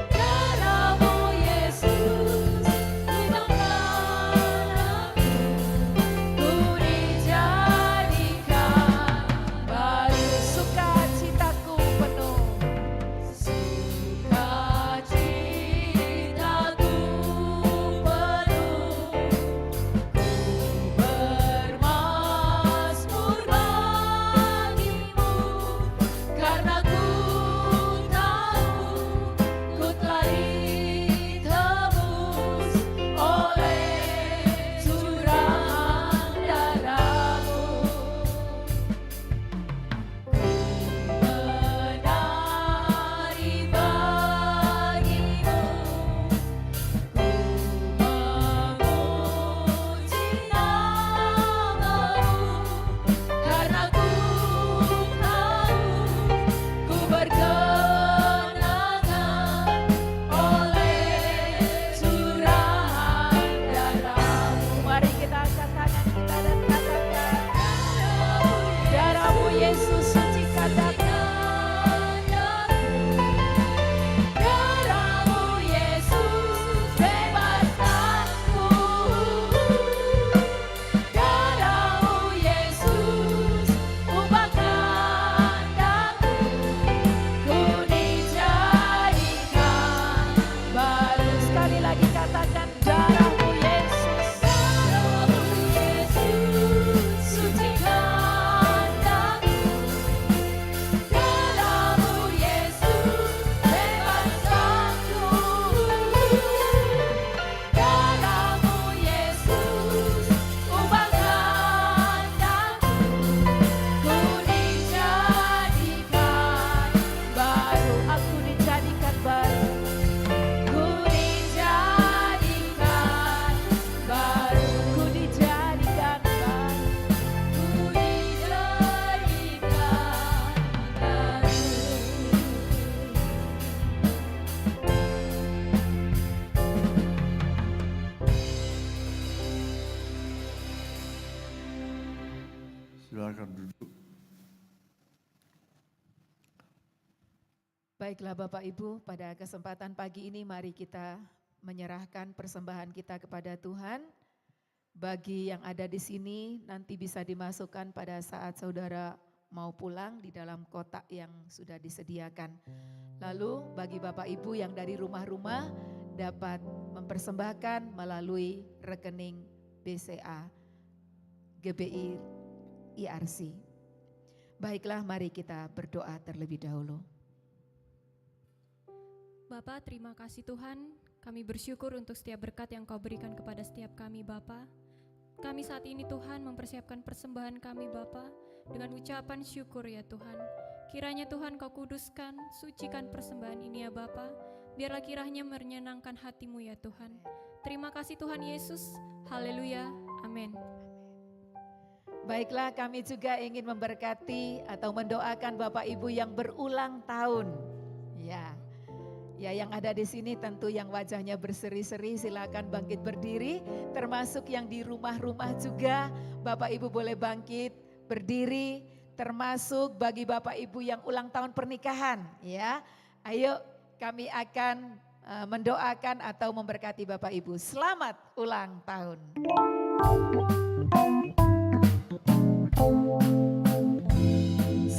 darahmu Yesus ubahkan aku, ku dijadikan baru. sukacitaku penuh. Sukacitaku penuh, ku bermazmur bagimu, karena ku tahu ku telah ditebus oleh curahan darah-Mu. Menari bagimu, ku memuji nama-Mu, karena ku tahu ku berkenangan oleh curahan darah-Mu. Mari kita angkat tangan kita dan katakan, darahmu Yesus sucikan aku. Darahmu Yesus bebaskanku, darahmu Yesus ubahkan aku, ku dijadikan baru. Sekali lagi katakan, darahmu Yesus. Darahmu Yesus sucikan aku, darahmu Yesus bebaskanku, darahmu Yesus ubahkan aku, ku dijadikan baru. Aku dijadikan baru. Ku dijadikan baru, Ku dijadikan baru. ku dijadikan baru. Silakan duduk. Baiklah Bapak Ibu, pada kesempatan pagi ini mari kita menyerahkan persembahan kita kepada Tuhan. Bagi yang ada di sini nanti bisa dimasukkan pada saat saudara mau pulang di dalam kotak yang sudah disediakan. Lalu bagi Bapak Ibu yang dari rumah-rumah dapat mempersembahkan melalui rekening BCA GBI IRC. Baiklah, mari kita berdoa terlebih dahulu. Bapak, terima kasih Tuhan, kami bersyukur untuk setiap berkat yang Kau berikan kepada setiap kami Bapak. Kami saat ini Tuhan mempersiapkan persembahan kami Bapa dengan ucapan syukur ya Tuhan. Kiranya Tuhan Kau kuduskan, sucikan persembahan ini ya Bapa. Biarlah kiranya menyenangkan hati-Mu ya Tuhan. Terima kasih Tuhan Yesus. Haleluya. Amin. Baiklah, kami juga ingin memberkati atau mendoakan Bapak Ibu yang berulang tahun. Ya, yang ada di sini tentu yang wajahnya berseri-seri silakan bangkit berdiri, termasuk yang di rumah-rumah juga Bapak Ibu boleh bangkit berdiri, termasuk bagi Bapak Ibu yang ulang tahun pernikahan ya. Ayo kami akan mendoakan atau memberkati Bapak Ibu. Selamat ulang tahun.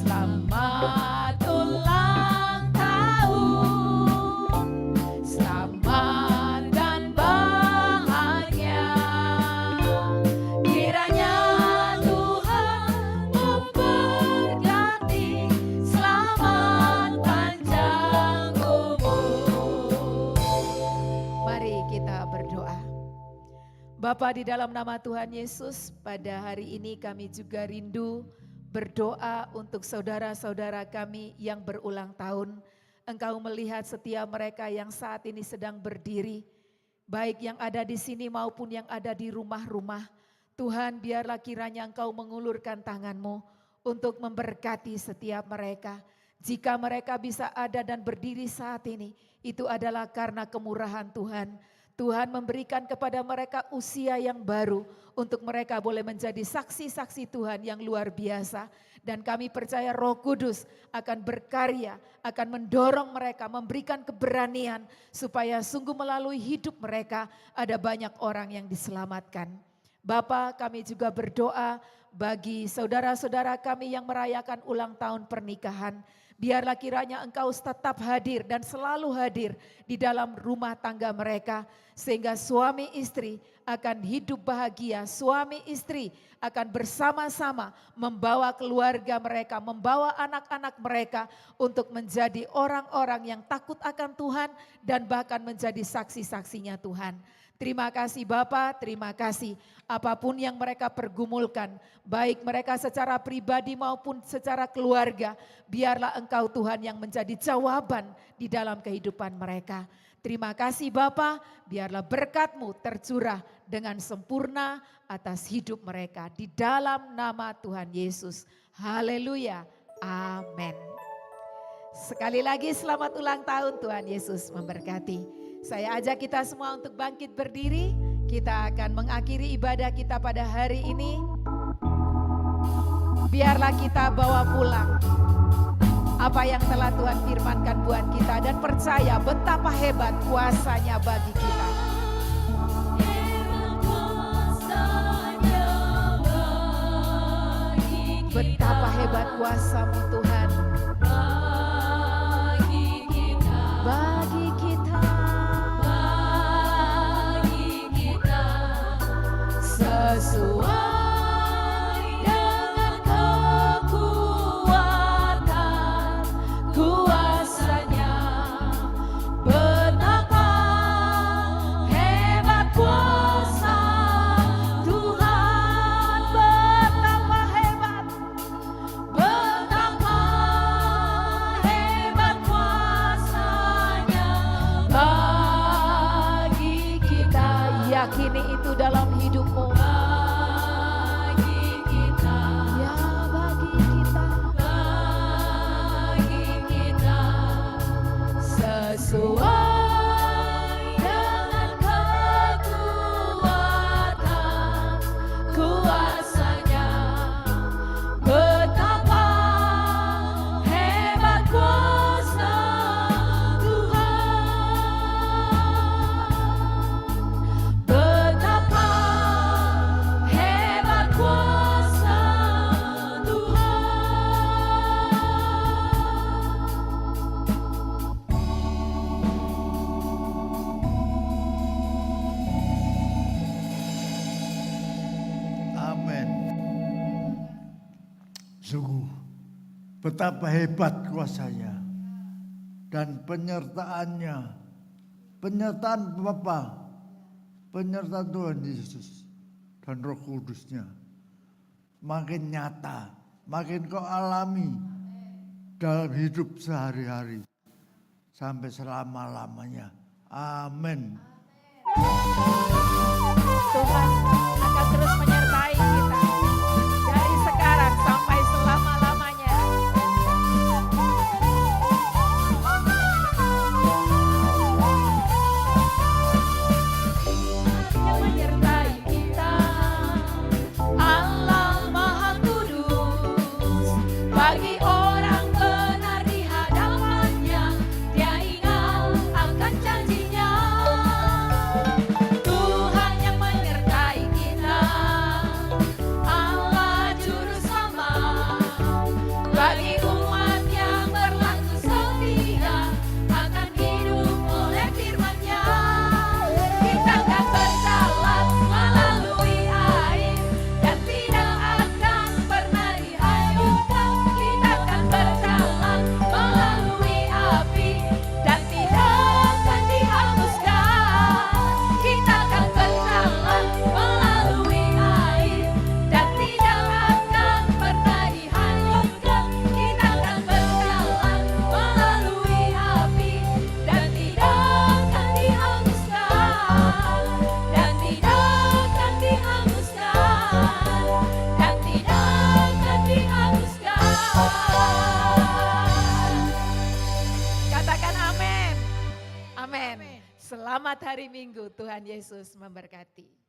Selamat ulang tahun, selamat dan bahagia. Kiranya Tuhan memberkati, selamat panjang umur. Mari kita berdoa. Bapa, di dalam nama Tuhan Yesus, pada hari ini kami juga rindu berdoa untuk saudara-saudara kami yang berulang tahun. Engkau melihat setiap mereka yang saat ini sedang berdiri, baik yang ada di sini maupun yang ada di rumah-rumah. Tuhan, biarlah kiranya Engkau mengulurkan tangan-Mu untuk memberkati setiap mereka. Jika mereka bisa ada dan berdiri saat ini, itu adalah karena kemurahan Tuhan. Tuhan memberikan kepada mereka usia yang baru untuk mereka boleh menjadi saksi-saksi Tuhan yang luar biasa. Dan kami percaya Roh Kudus akan berkarya, akan mendorong mereka, memberikan keberanian supaya sungguh melalui hidup mereka ada banyak orang yang diselamatkan. Bapa, kami juga berdoa bagi saudara-saudara kami yang merayakan ulang tahun pernikahan. Biarlah kiranya Engkau tetap hadir dan selalu hadir di dalam rumah tangga mereka. Sehingga suami istri akan hidup bahagia, suami istri akan bersama-sama membawa keluarga mereka, membawa anak-anak mereka untuk menjadi orang-orang yang takut akan Tuhan dan bahkan menjadi saksi-saksinya Tuhan. Terima kasih Bapa, terima kasih apapun yang mereka pergumulkan, baik mereka secara pribadi maupun secara keluarga, biarlah Engkau Tuhan yang menjadi jawaban di dalam kehidupan mereka. Terima kasih Bapa, biarlah berkat-Mu tercurah dengan sempurna atas hidup mereka di dalam nama Tuhan Yesus. Haleluya, amin. Sekali lagi selamat ulang tahun, Tuhan Yesus memberkati. Saya ajak kita semua untuk bangkit berdiri. Kita akan mengakhiri ibadah kita pada hari ini. Biarlah kita bawa pulang apa yang telah Tuhan firmankan buat kita dan percaya betapa hebat kuasa-Nya bagi kita. Betapa hebat kuasa-Mu Tuhan bagi kita. Sesuai dengan kekuatan kuasa-Nya, betapa hebat kuasa Tuhan, betapa hebat kuasa-Nya bagi kita. Yakini itu dalam hidupmu. Sesuai dengan kekuatan kuasa-Nya, betapa hebat kuasa Tuhan. Sungguh betapa hebat kuasanya dan penyertaannya. Penyertaan Bapa, penyertaan Tuhan Yesus dan Roh Kudusnya makin nyata, makin kau alami dalam hidup sehari-hari sampai selama-lamanya. Amin. Tuhan akan terus menyertai kita dari sekarang sampai selama-lamanya. Yang menyertai kita, Allah Maha Kudus. Bagi orang benar di hadapannya, Dia ingat akan janjinya. Tuhan yang menyertai kita, Allah Juru Selamat. Bagi umat yang berlaku setia, akan hidup oleh firman-Nya. Kita akan berjalan melalui air dan tidak akan pernah dihanyutkan. Kita akan berjalan melalui api dan tidak akan dihanguskan. Kita akan berjalan melalui air dan tidak akan pernah dihanyutkan. Kita akan berjalan melalui api dan tidak akan dihanguskan. Dan tidak akan dihanguskan. Dan tidak akan dihanguskan. Katakan amin. Amin. Selamat hari Minggu, Tuhan Yesus memberkati.